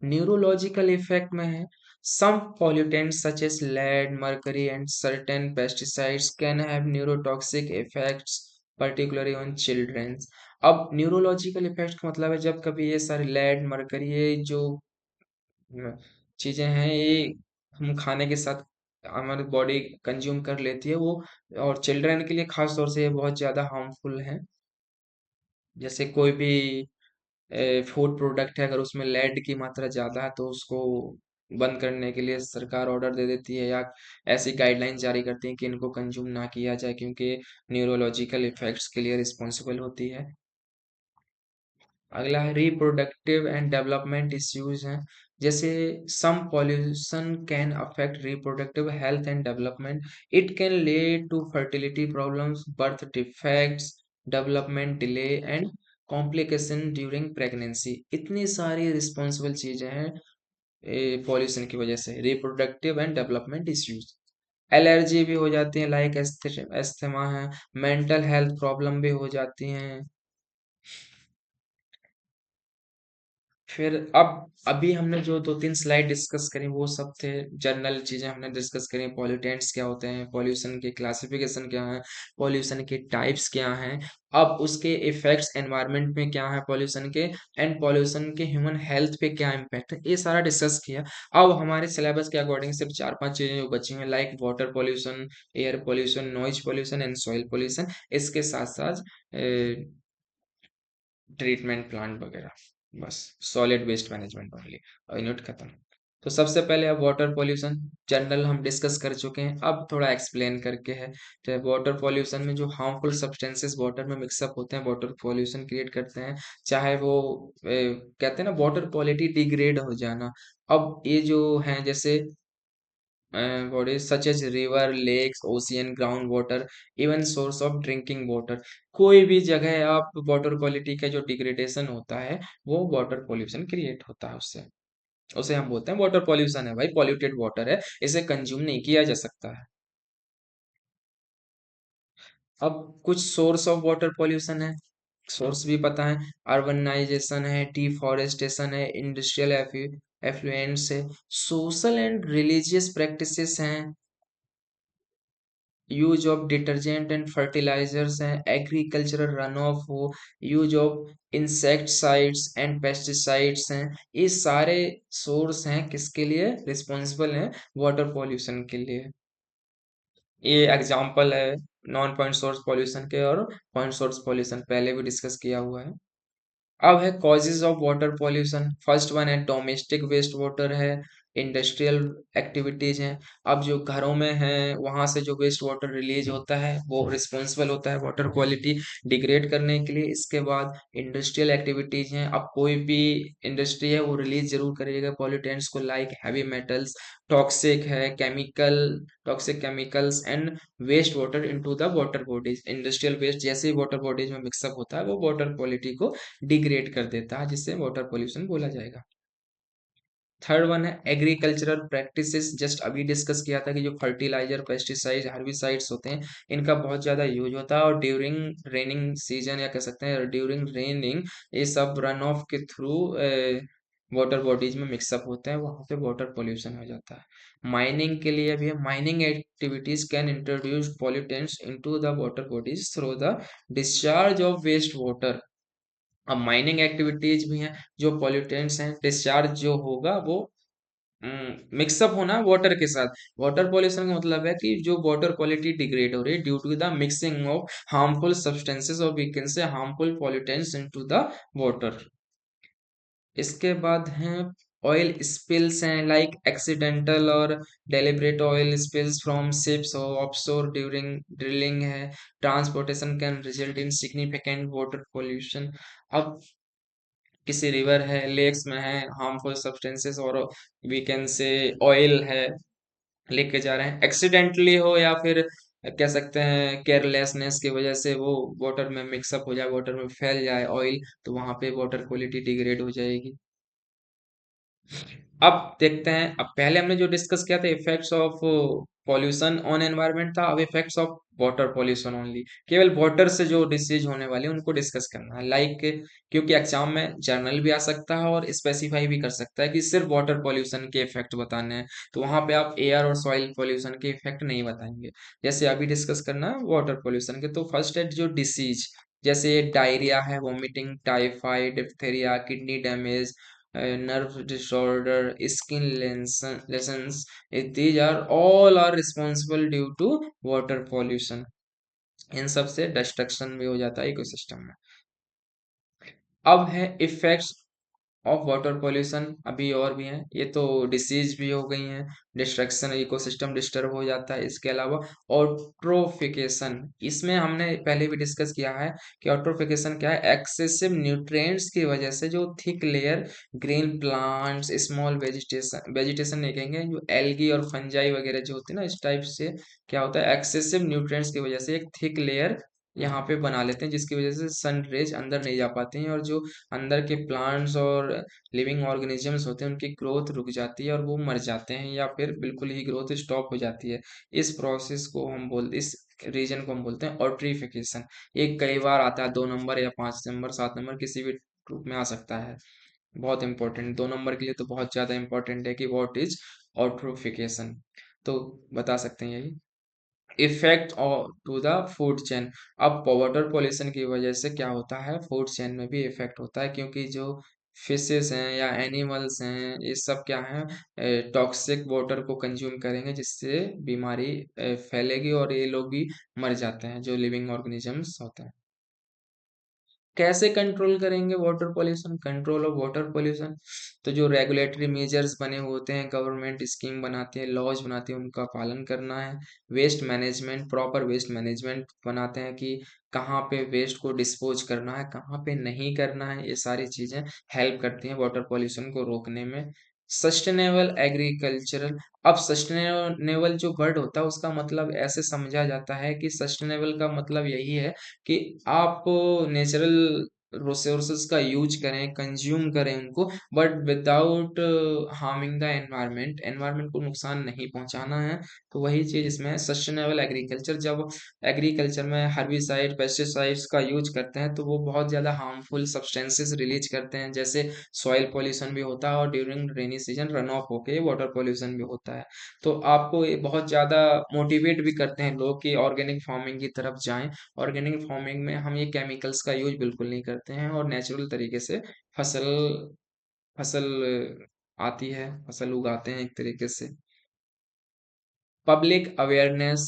न्यूरोलॉजिकल इफेक्ट में है, some pollutants such as lead, mercury and certain pesticides can have neurotoxic effects particularly on children। अब न्यूरोलॉजिकल इफेक्ट का मतलब है जब कभी ये सारे लेड मरकरी ये जो चीजें हैं, ये हम खाने के साथ हमारी बॉडी कंज्यूम कर लेती है वो, और चिल्ड्रन के लिए खास तौर से ये बहुत ज्यादा हार्मफुल है। जैसे कोई भी फूड प्रोडक्ट है, अगर उसमें लेड की मात्रा ज़्यादा है तो उसको बंद करने के लिए सरकार ऑर्डर दे देती है, या ऐसी गाइडलाइन जारी करती है कि इनको कंज्यूम ना किया जाए, क्योंकि न्यूरोलॉजिकल इफेक्ट्स के लिए रिस्पॉन्सिबल होती है। अगला है रिप्रोडक्टिव एंड डेवलपमेंट इश्यूज हैं, जैसे some pollution can affect reproductive health and development. It can lead to fertility problems, birth defects, development delay and complication during pregnancy. इतनी सारी रिस्पॉन्सिबल चीजें हैं पॉल्यूशन की वजह से, reproductive and development issues. Allergy भी हो जाती है, लाइक एस्थमा है, मेंटल हेल्थ प्रॉब्लम भी हो जाती हैं। फिर अब अभी हमने जो दो तीन स्लाइड डिस्कस करी वो सब थे जनरल चीजें हमने डिस्कस करी, पॉल्यूटेंट्स क्या होते हैं, पॉल्यूशन के क्लासिफिकेशन क्या है, पॉल्यूशन के टाइप्स क्या हैं, अब उसके इफेक्ट्स एनवायरनमेंट में क्या है पॉल्यूशन के, एंड पॉल्यूशन के ह्यूमन हेल्थ पे क्या इम्पैक्ट है, ये सारा डिस्कस किया। अब हमारे सिलेबस के अकॉर्डिंग सिर्फ चार पांच चीजें जो बची हुई हैं, like water pollution, air pollution, noise pollution and soil pollution, इसके साथ साथ ट्रीटमेंट प्लांट वगैरह, बस सॉलिड वेस्ट मैनेजमेंट ओनली, और यूनिट खत्म। तो सबसे पहले अब वाटर पॉल्यूशन जनरल हम डिस्कस कर चुके हैं, अब थोड़ा एक्सप्लेन करके है। तो वाटर पॉल्यूशन में जो हार्मफुल सब्सटेंसेस वाटर में मिक्सअप होते हैं वाटर पॉल्यूशन क्रिएट करते हैं, चाहे वो कहते हैं ना वाटर क्वालिटी डिग्रेड हो जाना। अब ये जो है जैसे bodies such as river, lakes, ocean, groundwater, even source of drinking water, कोई भी जगह आप वाटर क्वालिटी का जो डिग्रेडेशन होता है वो वाटर पॉल्यूशन क्रिएट होता है उससे, उसे हम बोलते हैं वाटर पॉल्यूशन है भाई, पॉल्यूटेड वाटर है, इसे कंज्यूम नहीं किया जा सकता है। अब कुछ सोर्स ऑफ वाटर पॉल्यूशन है, सोर्स भी पता है, अर्बनाइजेशन है, डिफॉरेस्टेशन है, इंडस्ट्रियल एफ्लुएंट्स है, सोशल एंड रिलीजियस प्रैक्टिसेस हैं, use of detergent and fertilisers हैं, एग्रीकल्चरल रन ऑफ हो, use of insecticides and pesticides हैं, ये सारे सोर्स हैं किसके लिए रिस्पॉन्सिबल हैं वाटर पॉल्यूशन के लिए। ये एग्जांपल है नॉन पॉइंट सोर्स पॉल्यूशन के और पॉइंट सोर्स पॉल्यूशन, पहले भी डिस्कस किया हुआ है। अब है causes of water pollution, first one है डोमेस्टिक वेस्ट वाटर है, इंडस्ट्रियल एक्टिविटीज हैं। अब जो घरों में है वहां से जो वेस्ट वाटर रिलीज होता है वो रिस्पॉन्सिबल होता है वाटर क्वालिटी डिग्रेड करने के लिए। इसके बाद इंडस्ट्रियल एक्टिविटीज हैं, अब कोई भी इंडस्ट्री है वो रिलीज जरूर करेगा पॉल्यूटेंट्स को, लाइक हैवी मेटल्स, टॉक्सिक है chemical, toxic chemicals and waste water into the water bodies. Industrial waste जैसे ही वाटर बॉडीज में मिक्सअप होता है वो वाटर क्वालिटी को डिग्रेड कर देता है, जिससे वाटर पोल्यूशन बोला जाएगा। थर्ड वन है एग्रीकल्चरल प्रैक्टिसेस, जस्ट अभी डिस्कस किया था कि जो फर्टिलाइजर, पेस्टिसाइड, हर्बिसाइड्स होते हैं इनका बहुत ज्यादा यूज होता है, और ड्यूरिंग रेनिंग सीजन या कह सकते हैं ड्यूरिंग रेनिंग ये सब रन ऑफ के थ्रू वाटर बॉडीज में मिक्सअप होते हैं, वहां पे वाटर पोल्यूशन हो जाता है। माइनिंग के लिए भी mining activities can introduce pollutants into the water bodies through the discharge of waste water. अब माइनिंग एक्टिविटीज भी हैं, जो पॉल्यूटेंट्स हैं डिस्चार्ज जो होगा वो मिक्सअप होना वाटर के साथ। वाटर पॉल्यूशन का मतलब है कि जो वाटर क्वालिटी डिग्रेड हो रही है due to the mixing of harmful substances, और we can say harmful pollutants into the water. इसके बाद है ऑयल स्पिल्स हैं लाइक एक्सीडेंटल और deliberate oil spills from ships और ऑफशोर ड्यूरिंग ड्रिलिंग है। Transportation can result in significant water pollution. अब किसी रिवर है, लेक्स में है, हार्मफुल सब्सटेंसेस और वी कैन से ऑयल है, लेके जा रहे हैं, एक्सीडेंटली हो या फिर कह सकते हैं केयरलेसनेस की वजह से वो वाटर में मिक्सअप हो जाए, वाटर में फैल जाए ऑयल, तो वहां पे वाटर क्वालिटी डिग्रेड हो जाएगी। अब देखते हैं, अब पहले हमने जो डिस्कस किया था effects of pollution on environment था, अब effects of water pollution only, केवल वाटर से जो डिसीज होने वाले हैं उनको डिस्कस करना है, लाइक क्योंकि एग्जाम में जर्नल भी आ सकता है और स्पेसिफाई भी कर सकता है कि सिर्फ वाटर पॉल्यूशन के इफेक्ट बताने हैं, तो वहां पे आप एयर और सॉइल पॉल्यूशन के इफेक्ट नहीं बताएंगे। जैसे अभी डिस्कस करना है वाटर पॉल्यूशन के, तो फर्स्ट है जो डिसीज, जैसे डायरिया है, vomiting, typhoid, diphtheria, kidney damage, nerve disorder, skin lesions. These are all are responsible due to water pollution. इन सब से डिस्ट्रक्शन भी हो जाता है इकोसिस्टम में। अब है इफेक्ट्स ऑफ वाटर पॉल्यूशन, अभी और भी हैं, ये तो डिसीज भी हो गई हैं, डिस्ट्रक्शन, इकोसिस्टम डिस्टर्ब हो जाता है, इसके अलावा ऑट्रोफिकेशन, इसमें हमने पहले भी डिस्कस किया है कि ऑट्रोफिकेशन क्या है, एक्सेसिव न्यूट्रिएंट्स की वजह से जो thick layer green plants, small vegetation, vegetation नहीं कहेंगे, जो एल्गी और फंजाई वगैरह जो होती है ना, इस टाइप से क्या होता है, एक्सेसिव न्यूट्रिएंट्स की वजह से एक थिक लेयर यहाँ पे बना लेते हैं, जिसकी वजह से सन रेज अंदर नहीं जा पाती हैं, और जो अंदर के प्लांट्स और लिविंग ऑर्गेनिजम्स होते हैं उनकी ग्रोथ रुक जाती है और वो मर जाते हैं या फिर बिल्कुल ही ग्रोथ स्टॉप हो जाती है। इस प्रोसेस को हम बोल इस रीजन को हम बोलते हैं ऑट्रिफिकेशन। ये कई बार आता है 2 नंबर या 5 नंबर 7 नंबर किसी भी ग्रुप में आ सकता है। बहुत इंपॉर्टेंट, 2 नंबर के लिए तो बहुत ज्यादा इंपॉर्टेंट है कि व्हाट इज ऑट्रोफिकेशन, तो बता सकते हैं यही। Effect to the food chain, अब वाटर पॉल्यूशन की वजह से क्या होता है, फूड चेन में भी इफेक्ट होता है, क्योंकि जो फिशेस हैं या एनिमल्स हैं ये सब क्या है, टॉक्सिक वाटर को कंज्यूम करेंगे, जिससे बीमारी फैलेगी और ये लोग भी मर जाते हैं, जो लिविंग ऑर्गेनिजम्स होते हैं। कैसे कंट्रोल करेंगे water pollution, control of water pollution, तो जो रेगुलेटरी मेजर्स बने हुए होते हैं, गवर्नमेंट स्कीम बनाती है, लॉज बनाती है, उनका पालन करना है। Waste management, proper waste management बनाते हैं कि कहाँ पे वेस्ट को डिस्पोज करना है, कहाँ पे नहीं करना है, ये सारी चीजें हेल्प करती हैं वाटर पॉल्यूशन को रोकने में। सस्टेनेबल एग्रीकल्चरल, अब सस्टेनेबल जो वर्ड होता है उसका मतलब ऐसे समझा जाता है कि सस्टेनेबल का मतलब यही है कि आप नेचुरल रिसोर्सेज का यूज करें, कंज्यूम करें उनको, but without harming the environment, environment को नुकसान नहीं पहुंचाना है। तो वही चीज इसमें है सस्टेनेबल एग्रीकल्चर। जब एग्रीकल्चर में हर्बिसाइड, पेस्टिसाइड्स का यूज करते हैं तो वो बहुत ज्यादा हार्मफुल सब्सटेंसेस रिलीज करते हैं, जैसे सॉइल पॉल्यूशन भी होता है और during rainy season run of होके वाटर पॉल्यूशन भी होता है। तो आपको ये बहुत ज्यादा मोटिवेट भी करते हैं लोग कि ऑर्गेनिक फार्मिंग की तरफ जाएं। ऑर्गेनिक फार्मिंग में हम ये केमिकल्स का यूज बिल्कुल नहीं करते हैं और नेचुरल तरीके से फसल फसल आती है, फसल उगाते हैं एक तरीके से। पब्लिक अवेयरनेस,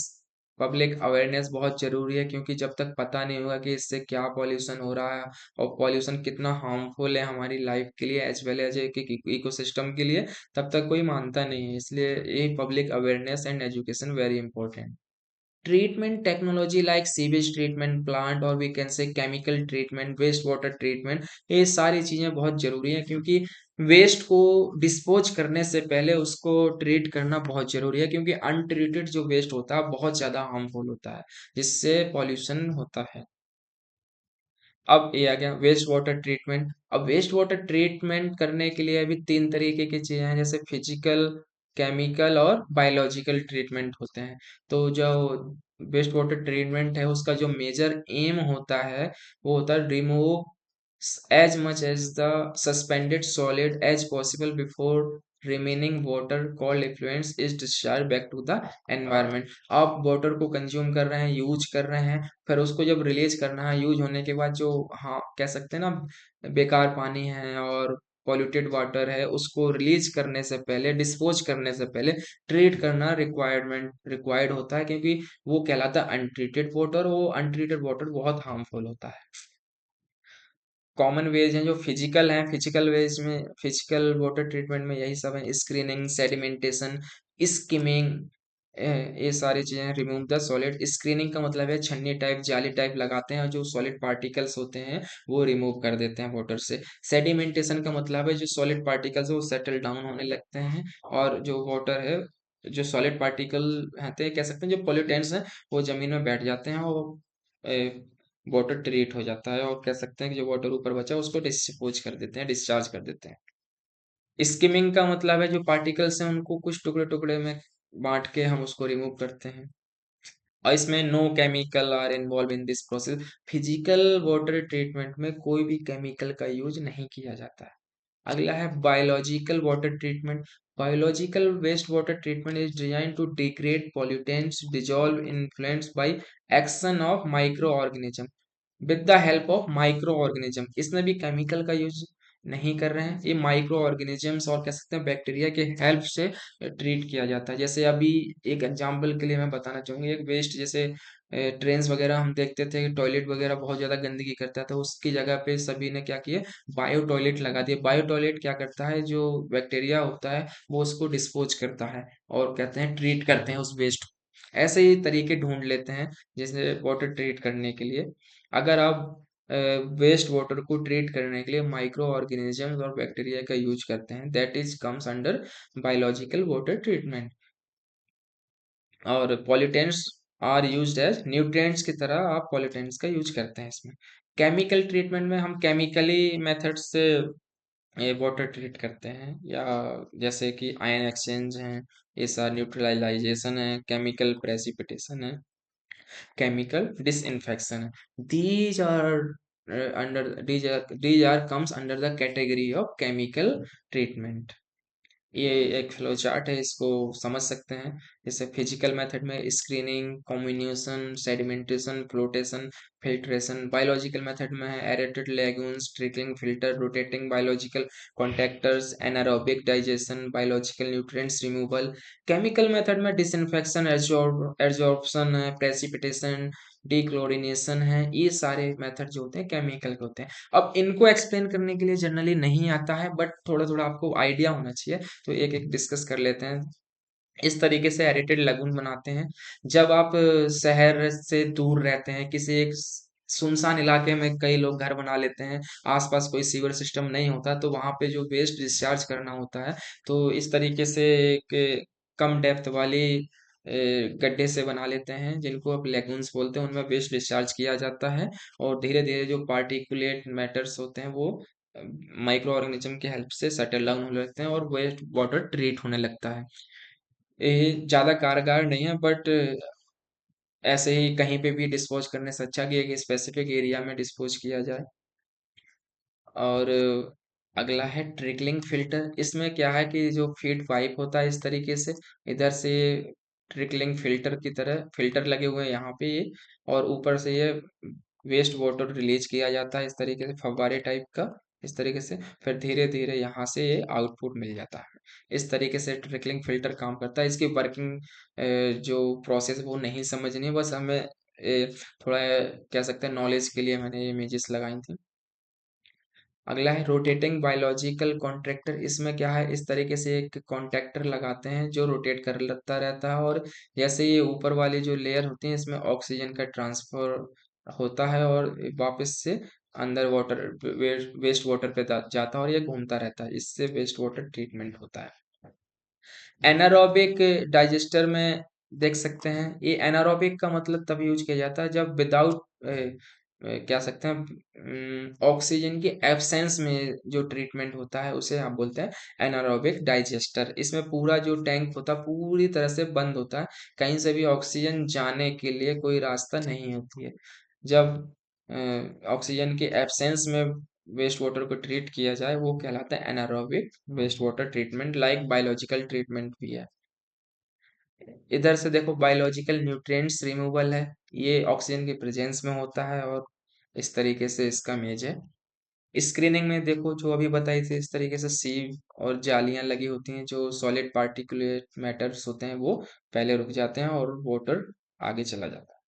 पब्लिक अवेयरनेस बहुत जरूरी है, क्योंकि जब तक पता नहीं होगा कि इससे क्या पॉल्यूशन हो रहा है और पॉल्यूशन कितना हार्मफुल है हमारी लाइफ के लिए एज वेल एज एक इकोसिस्टम के लिए, तब तक कोई मानता नहीं है, इसलिए ये public awareness and education very important. Treatment technology like sewage treatment plant और we can say chemical treatment, waste water treatment, ये सारी चीजें बहुत जरूरी हैं, क्योंकि वेस्ट को डिस्पोज करने से पहले उसको ट्रीट करना बहुत जरूरी है, क्योंकि अनट्रीटेड जो वेस्ट होता है बहुत ज्यादा हार्मफुल होता है, जिससे पॉल्यूशन होता है। अब ये आ गया वेस्ट वाटर ट्रीटमेंट। अब वेस्ट वाटर ट्रीटमेंट करने के लिए अभी 3 तरीके की चीजें हैं, जैसे फिजिकल, केमिकल और बायोलॉजिकल ट्रीटमेंट होते हैं। तो जो वेस्ट वाटर ट्रीटमेंट है उसका जो मेजर एम होता है वो होता है remove as much as the suspended solid as possible before remaining water called effluents is discharged back to the environment। आप वाटर को कंज्यूम कर रहे हैं, यूज कर रहे हैं, फिर उसको जब रिलीज करना है यूज होने के बाद, जो हाँ कह सकते हैं ना बेकार पानी है और पॉल्यूटेड वाटर है, उसको रिलीज करने से पहले, डिस्पोज करने से पहले ट्रीट करना रिक्वायर्ड होता है, क्योंकि वो कहलाता है अनट्रीटेड वाटर, वो अनट्रीटेड वाटर बहुत हार्मफुल होता है। कॉमन वेज हैं जो फिजिकल हैं, फिजिकल वेज में, फिजिकल वाटर ट्रीटमेंट में यही सब है: स्क्रीनिंग, सेडिमेंटेशन, स्किमिंग, ये सारी चीजें। रिमूव द सॉलिड, स्क्रीनिंग का मतलब है छन्नी टाइप, जाली टाइप लगाते हैं और जो सॉलिड पार्टिकल्स होते हैं वो रिमूव कर देते हैं वाटर से। सेडिमेंटेशन का मतलब है जो सॉलिड पार्टिकल्स है वो सेटल डाउन होने लगते हैं, और जो वाटर है, जो सॉलिड पार्टिकल रहते हैं, कह सकते हैं जो पोल्यूटेंट्स हैं, वो जमीन में बैठ जाते हैं और वाटर ट्रीट हो जाता है, और कह सकते हैं कि जो वाटर ऊपर बचा है उसको डिस्पोज कर देते हैं, डिस्चार्ज कर देते हैं। स्किमिंग का मतलब है जो पार्टिकल्स हैं उनको कुछ टुकड़े टुकड़े में बांट के हम उसको रिमूव करते हैं। और इसमें no chemical are involve in this process. Physical water treatment में कोई भी केमिकल का यूज नहीं किया जाता है। अगला है biological water treatment. Biological waste water treatment is design to degrade pollutants dissolve influenced by action of micro organism with the help of micro organism. इसमें भी केमिकल का यूज नहीं कर रहे हैं, ये माइक्रो ऑर्गेनिजम्स और कह सकते हैं बैक्टीरिया के हेल्प से ट्रीट किया जाता है। जैसे अभी एक एग्जांपल के लिए मैं बताना चाहूंगा, एक वेस्ट जैसे ट्रेन्स वगैरह हम देखते थे कि टॉयलेट वगैरह बहुत ज्यादा गंदगी करता था, उसकी जगह पे सभी ने क्या किया, बायो टॉयलेट लगा दिया। बायो टॉयलेट क्या करता है, जो बैक्टीरिया होता है वो उसको डिस्पोज करता है और कहते हैं ट्रीट करते हैं उस वेस्ट। ऐसे ही तरीके ढूंढ लेते हैं जैसे वाटर ट्रीट करने के लिए। अगर आप वेस्ट वाटर को ट्रीट करने के लिए माइक्रो ऑर्गेनिजम्स और बैक्टीरिया का यूज करते हैं, that is comes under biological water treatment. और pollutants are used as nutrients की तरह आप पॉल्यूटेंट्स का यूज करते हैं इसमें। केमिकल ट्रीटमेंट में हम केमिकली मेथड से वाटर ट्रीट करते हैं, या जैसे कि आयन एक्सचेंज है, ये सारा न्यूट्रलाइजेशन है, केमिकल प्रेसिपिटेशन है, chemical disinfection. These are comes under the category of chemical treatment. ये एक फ्लो चार्ट है, इसको समझ सकते हैं। जैसे फिजिकल मेथड में screening, communication, sedimentation, flotation, filtration. Biological method में है aerated lagoons, trickling filter, rotating biological contractors, anaerobic digestion, biological nutrients removal. Chemical method में डिसइंफेक्शन, एब्जॉर्प्शन है, प्रेसिपिटेशन, डीक्लोरिनेशन है। ये सारे मेथड जो होते हैं केमिकल के होते हैं। अब इनको एक्सप्लेन करने के लिए जनरली नहीं आता है, बट थोड़ा थोड़ा आपको आइडिया होना चाहिए, तो एक एक डिस्कस कर लेते हैं। इस तरीके से एरेटेड लगून बनाते हैं। जब आप शहर से दूर रहते हैं, किसी एक सुनसान इलाके में कई लोग घर बना लेते हैं, आसपास कोई सीवर सिस्टम नहीं होता, तो वहां पे जो वेस्ट डिस्चार्ज करना होता है, तो इस तरीके से एक कम डेप्थ वाली गड्ढे से बना लेते हैं, जिनको आप लेगून्स बोलते हैं। उनमें वेस्ट डिस्चार्ज किया जाता है और धीरे धीरे जो पार्टिकुलेट मैटर्स होते हैं वो माइक्रो ऑर्गेनिज्म की हेल्प से सेटल डाउन होने लगते हैं और वेस्ट वाटर ट्रीट होने लगता है। ये ज़्यादा कारगर नहीं है, बट ऐसे ही कहीं पे भी डिस्पोज करने से अच्छा कि एक स्पेसिफिक एरिया में डिस्पोज किया जाए। और अगला है ट्रिकलिंग फिल्टर। इसमें क्या है कि जो फीड पाइप होता है इस तरीके से, इधर से ट्रिकलिंग फिल्टर की तरह फिल्टर लगे हुए हैं यहाँ पे ये, और ऊपर से ये वेस्ट वाटर रिलीज किया जाता है इस तरीके से, फव्वारे टाइप का, इस तरीके से। फिर धीरे धीरे यहाँ से ये आउटपुट मिल जाता है। इस तरीके से ट्रिकलिंग फिल्टर काम करता है। इसकी वर्किंग जो प्रोसेस है वो नहीं समझनी है, बस हमें थोड़ा कह सकते हैं नॉलेज के लिए मैंने ये इमेजेस लगाई थी। अगला है रोटेटिंग बायोलॉजिकल कॉन्ट्रैक्टर। इसमें क्या है, इस तरीके से एक कॉन्ट्रैक्टर लगाते हैं जो रोटेट करता रहता है, और जैसे ये ऊपर वाली जो लेयर होती है इसमें ऑक्सीजन का ट्रांसफर होता है और वापस से अंदर वाटर वेस्ट वाटर पे जाता है और ये घूमता रहता है, इससे वेस्ट वाटर ट्रीटमेंट होता है। एनारोबिक डाइजेस्टर में देख सकते हैं, ये एनारोबिक का मतलब तब यूज किया जाता है जब विदाउट क्या सकते हैं ऑक्सीजन की एब्सेंस में जो ट्रीटमेंट होता है उसे आप बोलते हैं एनारोबिक डाइजेस्टर। इसमें पूरा जो टैंक होता है पूरी तरह से बंद होता है, कहीं से भी ऑक्सीजन जाने के लिए कोई रास्ता नहीं होती है। जब ऑक्सीजन की एब्सेंस में वेस्ट वाटर को ट्रीट किया जाए वो कहलाता है anaerobic waste water treatment, like biological treatment भी है। इधर से देखो बायोलॉजिकल न्यूट्रिएंट्स रिमूवल है, ये ऑक्सीजन के प्रेजेंस में होता है और इस तरीके से इसका मेज है। स्क्रीनिंग में देखो जो अभी बताई थी इस तरीके से सीव और जालियां लगी होती हैं, जो सॉलिड पार्टिकुलेट मैटर्स होते हैं वो पहले रुक जाते हैं और वाटर आगे चला जाता है।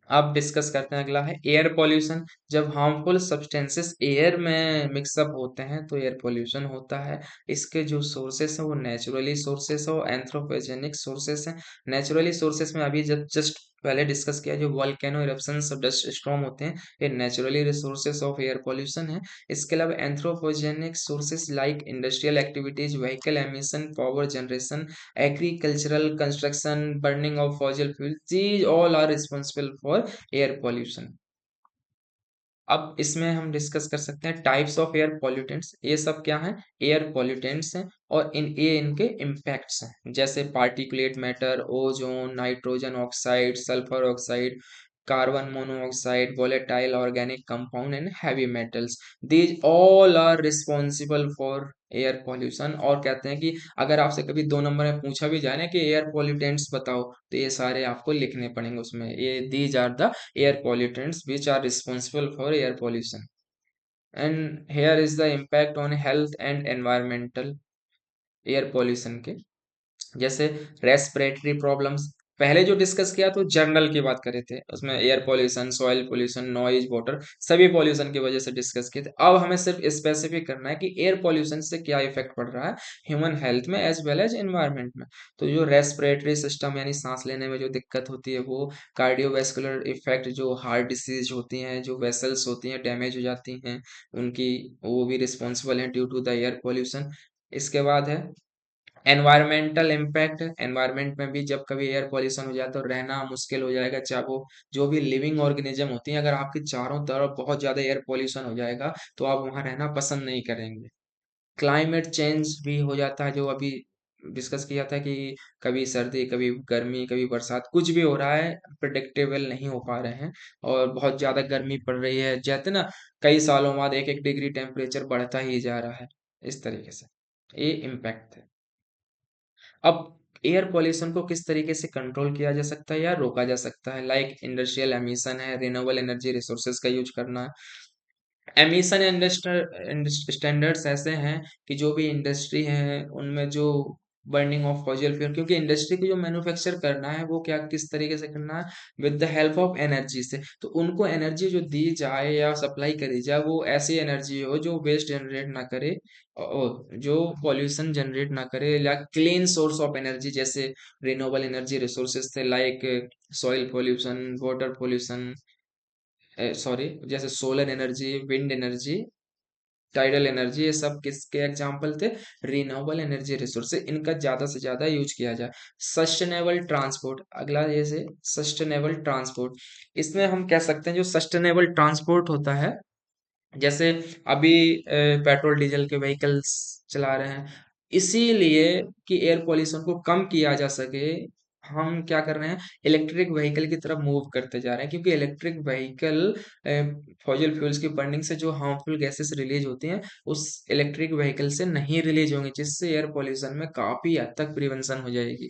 अब डिस्कस करते हैं, अगला है एयर पॉल्यूशन। जब हार्मफुल सब्सटेंसेस एयर में मिक्सअप होते हैं तो एयर पॉल्यूशन होता है। इसके जो सोर्सेस हैं वो नेचुरली सोर्सेस और एंथ्रोपोजेनिक सोर्सेस हैं। नेचुरली सोर्सेस में अभी जब जस्ट पहले डिस्कस किया, जो वॉल्केनो इरप्शंस डस्ट स्टॉर्म होते हैं, ये naturally resources of air pollution है। इसके अलावा anthropogenic sources like industrial activities, vehicle emission, power generation, agricultural construction, burning of fossil fuels, these all are responsible for air pollution. अब इसमें हम discuss कर सकते हैं टाइप्स ऑफ एयर पॉल्यूटेंट्स। ये सब क्या हैं? एयर पॉल्यूटेंट्स हैं, और इनके इम्पैक्ट्स हैं, जैसे particulate matter, ozone, nitrogen oxide, sulphur oxide, carbon monoxide, volatile organic compound and heavy metals. These all are responsible for air pollution. और कहते हैं कि अगर आपसे कभी 2 नंबर में पूछा भी जाए ना कि एयर पॉल्यूटेंट्स बताओ, तो ये सारे आपको लिखने पड़ेंगे उसमें। ये these are the air pollutants which are responsible for air pollution. And here is the impact on health and environmental air pollution के, जैसे रेस्पिरेटरी प्रॉब्लम्स। पहले जो डिस्कस किया तो जनरल की बात करे थे, उसमें air pollution, soil pollution, noise, water, सभी पॉल्यूशन की वजह से डिस्कस किए थे। अब हमें सिर्फ स्पेसिफिक करना है कि एयर पॉल्यूशन से क्या इफेक्ट पड़ रहा है ह्यूमन हेल्थ में एज वेल एज एनवायरनमेंट में। तो जो रेस्पिरेटरी सिस्टम यानी सांस लेने में जो दिक्कत होती है वो, कार्डियोवैस्कुलर इफेक्ट, जो हार्ट डिसीज होती हैं, जो वेसल्स होती हैं डैमेज हो जाती हैं उनकी, वो भी रिस्पॉन्सिबल हैं due to the air pollution. इसके बाद है एनवायरमेंटल इम्पैक्ट। एनवायरनमेंट में भी जब कभी एयर पॉल्यूशन हो जाए तो रहना मुश्किल हो जाएगा, चाहे वो जो भी लिविंग ऑर्गेनिज्म होती हैं। अगर आपके चारों तरफ बहुत ज्यादा एयर पॉल्यूशन हो जाएगा तो आप वहां रहना पसंद नहीं करेंगे। क्लाइमेट चेंज भी हो जाता है, जो अभी डिस्कस किया था कि कभी सर्दी, कभी गर्मी, कभी बरसात, कुछ भी हो रहा है, प्रिडिक्टेबल नहीं हो पा रहे हैं। और बहुत ज्यादा गर्मी पड़ रही है, जैसे ना कई सालों बाद 1-1 डिग्री टेम्परेचर बढ़ता ही जा रहा है, इस तरीके से ये इम्पैक्ट है। अब एयर पॉल्यूशन को किस तरीके से कंट्रोल किया जा सकता है या रोका जा सकता है? लाइक इंडस्ट्रियल एमिशन है, रिन्यूएबल एनर्जी रिसोर्सेज का यूज करना। एमिशन स्टैंडर्ड्स ऐसे हैं कि जो भी इंडस्ट्री है उनमें जो बर्निंग ऑफ फॉसिल फ्यूल, क्योंकि इंडस्ट्री को जो मैन्युफैक्चर करना है वो क्या किस तरीके से करना है, with the help of energy से। तो उनको एनर्जी जो दी जाए या सप्लाई करी जाए वो ऐसी एनर्जी हो जो वेस्ट जनरेट ना करे और जो पॉल्यूशन जनरेट ना करे, या क्लीन सोर्स ऑफ एनर्जी, जैसे रिन्यूएबल एनर्जी रिसोर्सेज थे, like soil pollution, water pollution, sorry, जैसे solar energy, wind energy, tidal energy, ये सब किसके एग्जांपल थे? रिन्यूएबल एनर्जी रिसोर्स से इनका ज्यादा से ज्यादा यूज किया जाए। सस्टेनेबल ट्रांसपोर्ट, अगला जैसे सस्टेनेबल ट्रांसपोर्ट। इसमें हम कह सकते हैं जो सस्टेनेबल ट्रांसपोर्ट होता है, जैसे अभी पेट्रोल डीजल के व्हीकल्स चला रहे हैं, इसीलिए कि एयर पॉल्यूशन को कम किया जा सके हम क्या कर रहे हैं, इलेक्ट्रिक व्हीकल की तरफ मूव करते जा रहे हैं। क्योंकि इलेक्ट्रिक व्हीकल फॉसिल फ्यूल्स की बर्निंग से जो हार्मफुल गैसेस रिलीज होती हैं उस इलेक्ट्रिक व्हीकल से नहीं रिलीज होंगी, जिससे एयर पॉल्यूशन में काफी हद तक प्रिवेंशन हो जाएगी।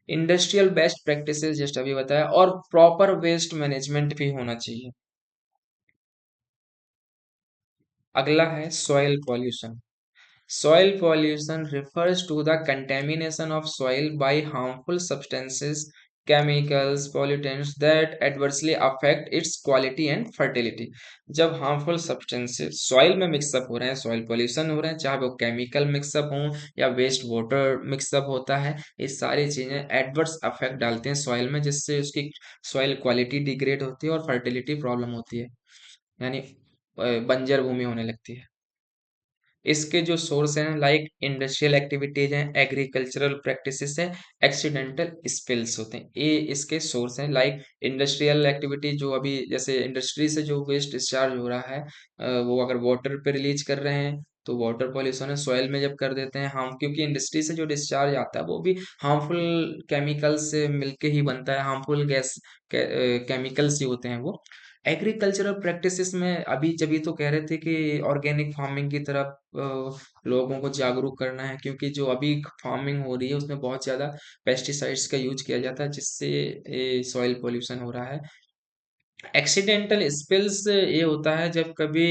इंडस्ट्रियल बेस्ट प्रैक्टिसेस जस्ट अभी बताया, और प्रॉपर वेस्ट मैनेजमेंट भी होना चाहिए। अगला है soil pollution. Soil pollution refers to the contamination of soil by harmful substances, chemicals, pollutants that adversely affect its quality and fertility. जब harmful substances soil में मिक्सअप हो रहे हैं, soil pollution हो रहे हैं, चाहे वो chemical मिक्सअप हो या वेस्ट वाटर मिक्सअप होता है, ये सारी चीजें एडवर्स अफेक्ट डालते हैं सॉइल में, जिससे उसकी सॉइल क्वालिटी डिग्रेड होती है और फर्टिलिटी प्रॉब्लम होती है, यानी बंजर भूमि होने लगती है। इसके जो सोर्स हैं लाइक इंडस्ट्रियल एक्टिविटीज हैं, एग्रीकल्चरल प्रैक्टिसेस हैं, एक्सीडेंटल स्पिल्स होते हैं, ये इसके सोर्स हैं। लाइक इंडस्ट्रियल एक्टिविटी, जो अभी जैसे इंडस्ट्री से जो वेस्ट डिस्चार्ज हो रहा है, वो अगर वाटर पे रिलीज कर रहे हैं तो वाटर पॉल्यूशन है। सॉइल में जब कर देते हैं हम, क्योंकि इंडस्ट्री से जो डिस्चार्ज आता है वो भी हार्मफुल केमिकल से मिलके ही बनता है, हार्मफुल गैस केमिकल्स ही होते हैं वो। एग्रीकल्चरल प्रैक्टिसेस में अभी जब तो कह रहे थे कि ऑर्गेनिक फार्मिंग की तरफ लोगों को जागरूक करना है, क्योंकि जो अभी फार्मिंग हो रही है उसमें बहुत ज्यादा पेस्टिसाइड्स का यूज किया जाता है, जिससे सॉइल पोल्यूशन हो रहा है। एक्सीडेंटल स्पिल्स ये होता है जब कभी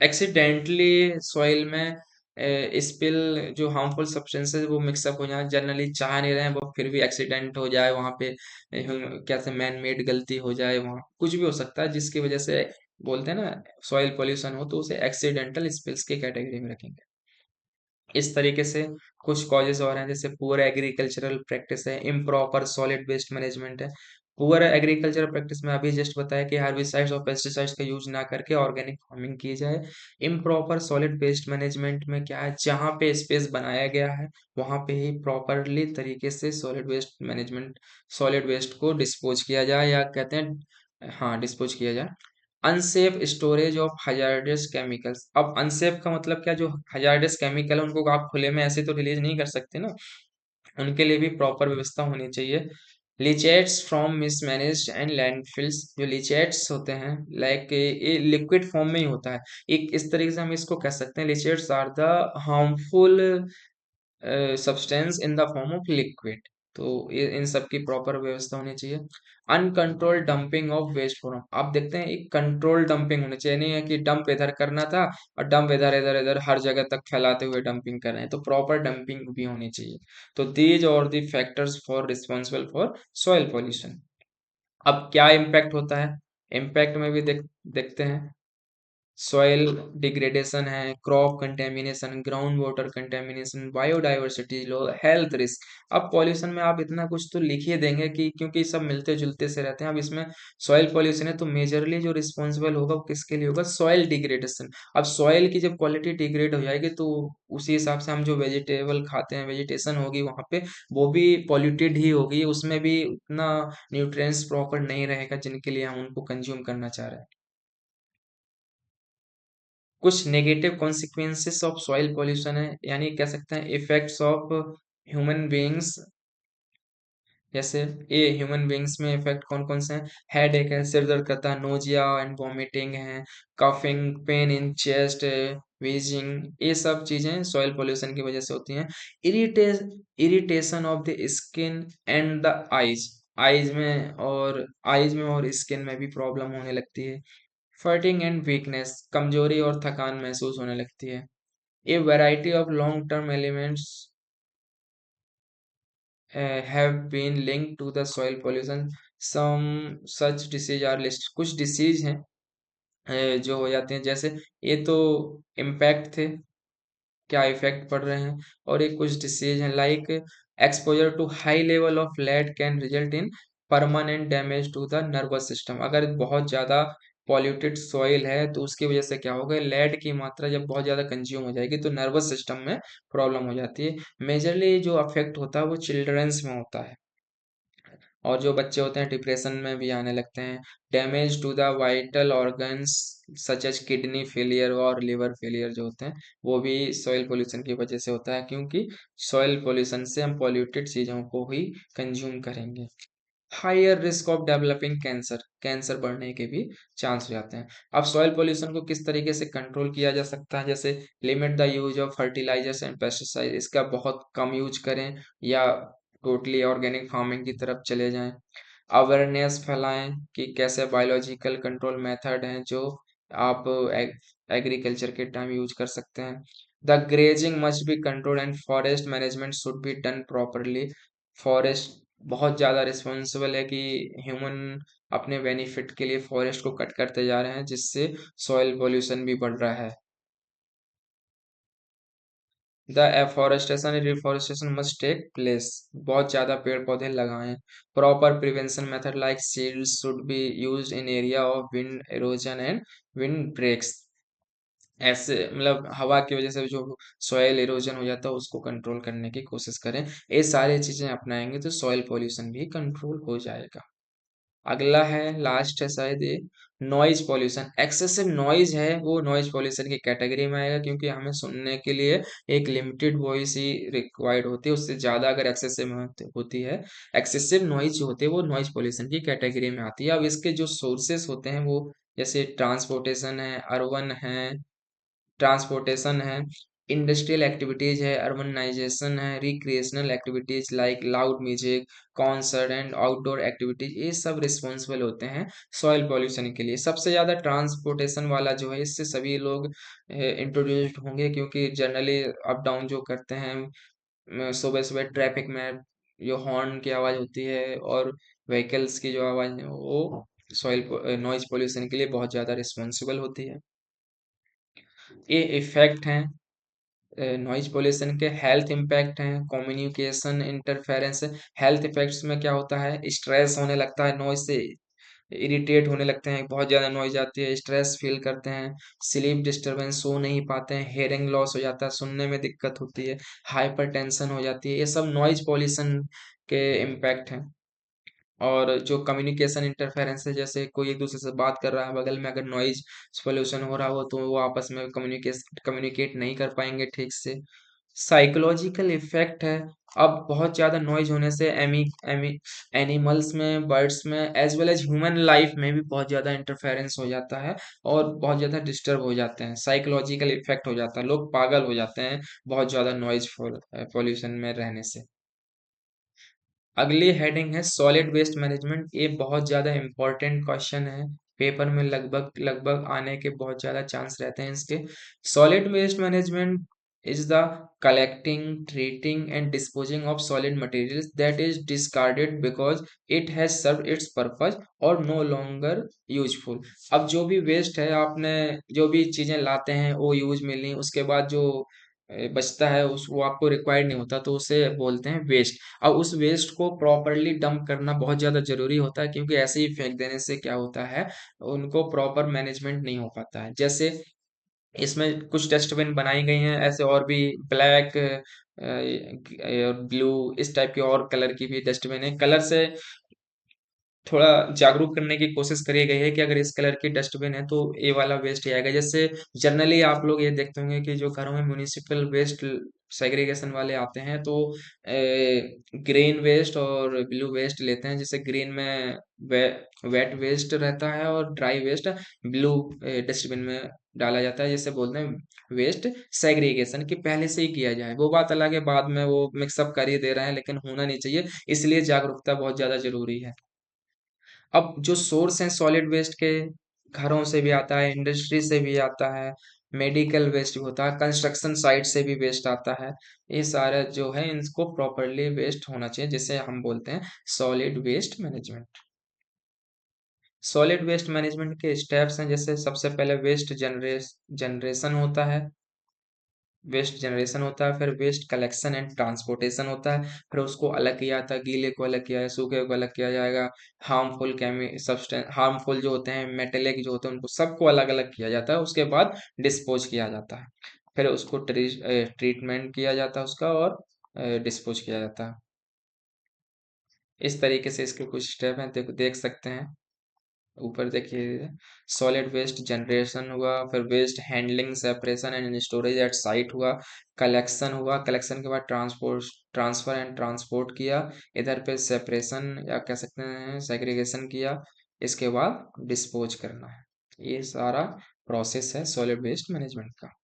एक्सीडेंटली सॉइल में स्पिल जो हार्मफुल सब्सटेंसेस वो मिक्सअप हो जाए, जनरली चाह नहीं रहे हैं वो, फिर भी एक्सीडेंट हो जाए वहाँ पे, क्या से मैन मेड गलती हो जाए, वहाँ कुछ भी हो सकता है जिसकी वजह से बोलते हैं ना सॉइल पोल्यूशन हो, तो उसे एक्सीडेंटल स्पिल्स की कैटेगरी में रखेंगे। इस तरीके से कुछ कॉजेज और हैं, जैसे पुअर एग्रीकल्चरल प्रैक्टिस है, इम्प्रॉपर सॉलिड वेस्ट मैनेजमेंट है। पुअर एग्रीकल्चरल प्रैक्टिस में अभी जस्ट बताया कि हार्बिसाइड्स और पेस्टिसाइड्स का यूज ना करके ऑर्गेनिक फार्मिंग की जाए। इम्प्रॉपर सॉलिड वेस्ट मैनेजमेंट में क्या है, जहाँ पे स्पेस बनाया गया है वहाँ पे ही प्रॉपरली तरीके से solid waste management, solid waste को डिस्पोज किया जाए, या कहते हैं हाँ डिस्पोज किया जाए। Unsafe storage of hazardous chemicals. अब अनसेफ का मतलब क्या, जो हजार्डस केमिकल है उनको आप खुले में ऐसे तो रिलीज नहीं कर सकते ना, उनके लिए भी प्रॉपर व्यवस्था होनी चाहिए। Leachates from mismanaged and landfills. जो लीचेट्स होते हैं, लाइक ये लिक्विड फॉर्म में ही होता है, एक इस तरीके से हम इसको कह सकते हैं, leachates are the harmful substance in the form of liquid. तो ये इन सब की प्रॉपर व्यवस्था होनी चाहिए। Uncontrol dumping of waste from, आप देखते हैं एक कंट्रोल डंपिंग होनी चाहिए, नहीं है कि डंप इधर करना था और डंप इधर इधर इधर हर जगह तक फैलाते हुए डंपिंग कर रहे हैं, तो प्रॉपर डंपिंग भी होनी चाहिए। तो दीज और the factors for responsible for soil pollution. अब क्या इम्पैक्ट होता है, इम्पैक्ट में भी देखते हैं। सॉइल डिग्रेडेशन है, crop contamination, ground water contamination, biodiversity low, health risk. अब पॉल्यूशन में आप इतना कुछ तो लिख ही देंगे कि क्योंकि सब मिलते जुलते से रहते हैं। अब इसमें सॉइल पॉल्यूशन है तो मेजरली जो रिस्पॉन्सिबल होगा वो किसके लिए होगा, सॉइल डिग्रेडेशन। अब सॉइल की जब क्वालिटी डिग्रेड हो जाएगी तो उसी हिसाब से हम जो वेजिटेबल खाते हैं, वेजिटेशन होगी वहां पे, वो भी पॉल्यूटेड ही होगी, उसमें भी उतना न्यूट्रिएंट्स प्रॉपर नहीं रहेगा जिनके लिए हम उनको कंज्यूम करना चाह रहे हैं। कुछ negative consequences of soil pollution है, यानी कह सकते हैं इफेक्ट्स ऑफ ह्यूमन बीइंग्स। जैसे ये ह्यूमन बीइंग्स में इफेक्ट कौन कौन से हैं, हेड एक है, सिर दर्द करता है, नोजिया एंड वॉमिटिंग है, coughing, pain in chest, wheezing, ये सब चीजें सॉइल पॉल्यूशन की वजह से होती हैं। इरिटे irritation of the skin and the eyes, eyes में और स्किन में भी प्रॉब्लम होने लगती है। फटिंग एंड वीकनेस, कमजोरी और थकान महसूस होने लगती है। A variety of long-term elements have been linked to the soil pollution. Some such disease are listed. कुछ डिसीज हैं जो हो जाते हैं, जैसे ये तो इम्पैक्ट थे, क्या इफेक्ट पड़ रहे हैं, और एक कुछ डिसीज हैं like exposure to high level of lead can result in permanent damage to the nervous system. अगर बहुत ज़्यादा पॉल्यूटेड सॉइल है तो उसकी वजह से क्या होगा, लेड की मात्रा जब बहुत ज़्यादा कंज्यूम हो जाएगी तो नर्वस सिस्टम में प्रॉब्लम हो जाती है। मेजरली जो अफेक्ट होता है वो चिल्ड्रंस में होता है, और जो बच्चे होते हैं डिप्रेशन में भी आने लगते हैं। Damage to the vital organs such as kidney failure और लिवर फेलियर जो होते हैं, वो भी सॉइल पोल्यूशन की वजह से होता है, क्योंकि सॉइल पोल्यूशन से हम पॉल्यूटेड चीज़ों को ही कंज्यूम करेंगे। Higher risk of developing cancer, cancer बढ़ने के भी चांस हो जाते हैं। अब सॉइल पोल्यूशन को किस तरीके से कंट्रोल किया जा सकता है, जैसे limit the use of fertilisers and pesticide, इसका बहुत कम यूज करें, या टोटली ऑर्गेनिक फार्मिंग की तरफ चले जाएं। अवेयरनेस फैलाएं कि कैसे बायोलॉजिकल कंट्रोल मेथड हैं जो आप एग्रीकल्चर के टाइम यूज कर सकते हैं। The grazing must be control and forest management should be done properly. Forest बहुत ज़्यादा रिस्पॉन्सिबल है कि ह्यूमन अपने बेनिफिट के लिए फॉरेस्ट को कट करते जा रहे हैं, जिससे सॉइल पोल्यूशन भी बढ़ रहा है। The afforestation and reforestation must take place, बहुत ज़्यादा पेड़ पौधे लगाएं। Proper prevention method like seeds should be used in area of wind erosion and wind breaks. ऐसे मतलब हवा की वजह से जो सॉइल इरोजन हो जाता है उसको कंट्रोल करने की कोशिश करें। ये सारी चीज़ें अपनाएंगे तो सॉइल पोल्यूशन भी कंट्रोल हो जाएगा। अगला है, लास्ट है शायद ये, नॉइज पॉल्यूशन। एक्सेसिव नॉइज है वो नॉइज पॉल्यूशन की कैटेगरी में आएगा, क्योंकि हमें सुनने के लिए एक लिमिटेड वॉइस ही रिक्वायर्ड होती है, उससे ज़्यादा अगर एक्सेसिव होती है, एक्सेसिव नॉइज जो होती है वो नॉइज पॉल्यूशन की कैटेगरी में आती है। अब इसके जो सोर्सेस होते हैं वो, जैसे ट्रांसपोर्टेशन है, अर्बन है, ट्रांसपोर्टेशन है, इंडस्ट्रियल एक्टिविटीज है, अर्बनाइजेशन है, recreational activities like loud music, concert and outdoor activities, ये सब रिस्पॉन्सिबल होते हैं सॉइल पॉल्यूशन के लिए। सबसे ज़्यादा ट्रांसपोर्टेशन वाला जो है, इससे सभी लोग इंट्रोड्यूस्ड होंगे, क्योंकि जनरली अप डाउन जो करते हैं सुबह सुबह ट्रैफिक में, जो हॉर्न की आवाज़ होती है और व्हीकल्स की जो आवाज़ है, वो सॉइल नॉइज पॉल्यूशन के लिए बहुत ज़्यादा रिस्पॉन्सिबल होती है। ये इफेक्ट हैं नॉइज पोल्यूशन के। हेल्थ इम्पैक्ट हैं, कम्युनिकेशन इंटरफेरेंस। हेल्थ इफेक्ट्स में क्या होता है, स्ट्रेस होने लगता है नॉइज से, इरिटेट होने लगते हैं, बहुत ज़्यादा नॉइज आती है, स्ट्रेस फील करते हैं, स्लीप डिस्टरबेंस, सो नहीं पाते हैं, हेयरिंग लॉस हो जाता है, सुनने में दिक्कत होती है, हाइपर टेंशन हो जाती है। ये सब नॉइज पोल्यूशन के इम्पैक्ट हैं। और जो कम्युनिकेशन इंटरफेरेंस है, जैसे कोई एक दूसरे से बात कर रहा है बगल में, अगर नॉइज पोल्यूशन हो रहा हो तो वो आपस में कम्युनिकेट नहीं कर पाएंगे ठीक से। साइकोलॉजिकल इफेक्ट है, अब बहुत ज़्यादा नॉइज होने से एमी एमी एनिमल्स में, बर्ड्स में, as well as human life में भी बहुत ज़्यादा इंटरफेरेंस हो जाता है और बहुत ज़्यादा डिस्टर्ब हो जाते हैं। साइकोलॉजिकल इफेक्ट हो जाता है, लोग पागल हो जाते हैं बहुत ज़्यादा नॉइज पोल्यूशन में रहने से। अगली हेडिंग है सॉलिड वेस्ट मैनेजमेंट। ये बहुत ज़्यादा इम्पोर्टेंट क्वेश्चन है, पेपर में लगभग लगभग आने के बहुत ज़्यादा चांस रहते हैं इसके। Solid waste management is the collecting, treating and disposing of solid materials that is discarded because it has serve its purpose और नो लॉन्गर यूजफुल। अब जो भी वेस्ट है, आपने जो भी चीज़ें लाते हैं वो यूज में ली, उसके बाद जो बचता है उस वो आपको रिक्वायर्ड नहीं होता, तो उसे बोलते हैं वेस्ट। अब उस वेस्ट को प्रॉपरली डंप करना बहुत ज़्यादा ज़रूरी होता है, क्योंकि ऐसे ही फेंक देने से क्या होता है, उनको प्रॉपर मैनेजमेंट नहीं हो पाता है। जैसे इसमें कुछ डस्टबिन बनाई गई हैं, ऐसे और भी ब्लैक, ब्लू, इस टाइप के और कलर की भी डस्टबिन है। कलर से थोड़ा जागरूक करने की कोशिश करी गई है कि अगर इस कलर की डस्टबिन है तो ये वाला वेस्ट ही आएगा। जैसे जनरली आप लोग ये देखते होंगे कि जो घरों में म्यूनिसिपल वेस्ट सेग्रीगेशन वाले आते हैं, तो ग्रीन वेस्ट और ब्लू वेस्ट लेते हैं। जैसे ग्रीन में वे, वेट वेस्ट रहता है और ड्राई वेस्ट ब्लू डस्टबिन में डाला जाता है, जिसे बोलते हैं वेस्ट सेग्रीगेशन, कि पहले से ही किया जाए। वो बात अलग है, बाद में वो मिक्सअप कर ही दे रहे हैं, लेकिन होना नहीं चाहिए, इसलिए जागरूकता बहुत ज्यादा जरूरी है। अब जो सोर्स हैं सॉलिड वेस्ट के, घरों से भी आता है, इंडस्ट्री से भी आता है, मेडिकल वेस्ट भी होता है, कंस्ट्रक्शन साइट से भी वेस्ट आता है। ये सारा जो है, इनको प्रॉपरली वेस्ट होना चाहिए, जिसे हम बोलते हैं solid waste management. Solid waste management के स्टेप्स हैं, जैसे सबसे पहले जनरेशन होता है, वेस्ट जनरेशन होता है, फिर वेस्ट कलेक्शन एंड ट्रांसपोर्टेशन होता है, फिर उसको अलग किया जाता है, गीले को अलग किया है, सूखे को अलग किया जाएगा, हार्मफुल केमी सब्सटेंस, हार्मफुल जो होते हैं, मेटेलिक जो होते हैं, उनको सबको अलग अलग किया जाता है। उसके बाद डिस्पोज किया जाता है, फिर उसको ट्रीटमेंट किया जाता है उसका, और डिस्पोज किया जाता है। इस तरीके से इसके कुछ स्टेप हैं, देख सकते हैं। ऊपर देखिए, सॉलिड वेस्ट जनरेशन हुआ, फिर waste handling, separation and storage at site हुआ, कलेक्शन हुआ, कलेक्शन के बाद ट्रांसफर एंड ट्रांसपोर्ट किया, इधर पे सेपरेशन या कह सकते हैं सेग्रीगेशन किया, इसके बाद डिस्पोज करना है। ये सारा प्रोसेस है सॉलिड वेस्ट मैनेजमेंट का।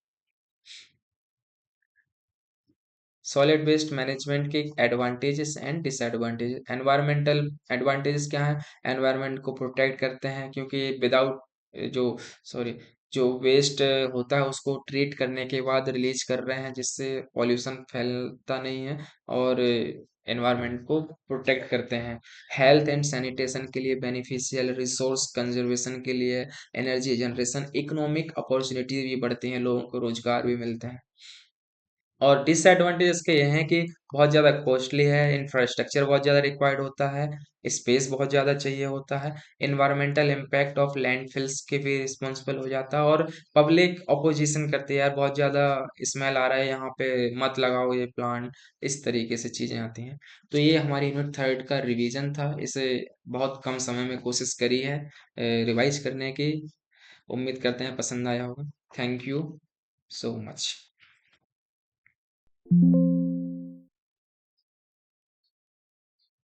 सॉलिड वेस्ट मैनेजमेंट के advantages and disadvantages. Environmental advantages क्या है, एनवायरनमेंट को प्रोटेक्ट करते हैं, क्योंकि विदाउट जो सॉरी जो वेस्ट होता है उसको ट्रीट करने के बाद रिलीज कर रहे हैं, जिससे पॉल्यूशन फैलता नहीं है, और एनवायरनमेंट को प्रोटेक्ट करते हैं। हेल्थ एंड सैनिटेशन के लिए बेनिफिशियल, रिसोर्स कंजर्वेशन के लिए, एनर्जी जनरेशन, इकोनॉमिक अपॉर्चुनिटी भी बढ़ती हैं, लोगों को रोजगार भी मिलते हैं। और डिसएडवांटेज इसके ये हैं कि बहुत ज़्यादा कॉस्टली है, इंफ्रास्ट्रक्चर बहुत ज़्यादा रिक्वायर्ड होता है, स्पेस बहुत ज़्यादा चाहिए होता है, इन्वायरमेंटल इम्पैक्ट ऑफ लैंडफिल्स के भी रिस्पॉन्सिबल हो जाता है, और पब्लिक अपोजिशन करती है, यार बहुत ज़्यादा स्मेल आ रहा है यहाँ पे, मत लगाओ ये प्लांट, इस तरीके से चीज़ें आती हैं। तो ये हमारी यूनिट थर्ड का रिवीजन था, इसे बहुत कम समय में कोशिश करी है रिवाइज करने की। उम्मीद करते हैं पसंद आया होगा। Thank you so much.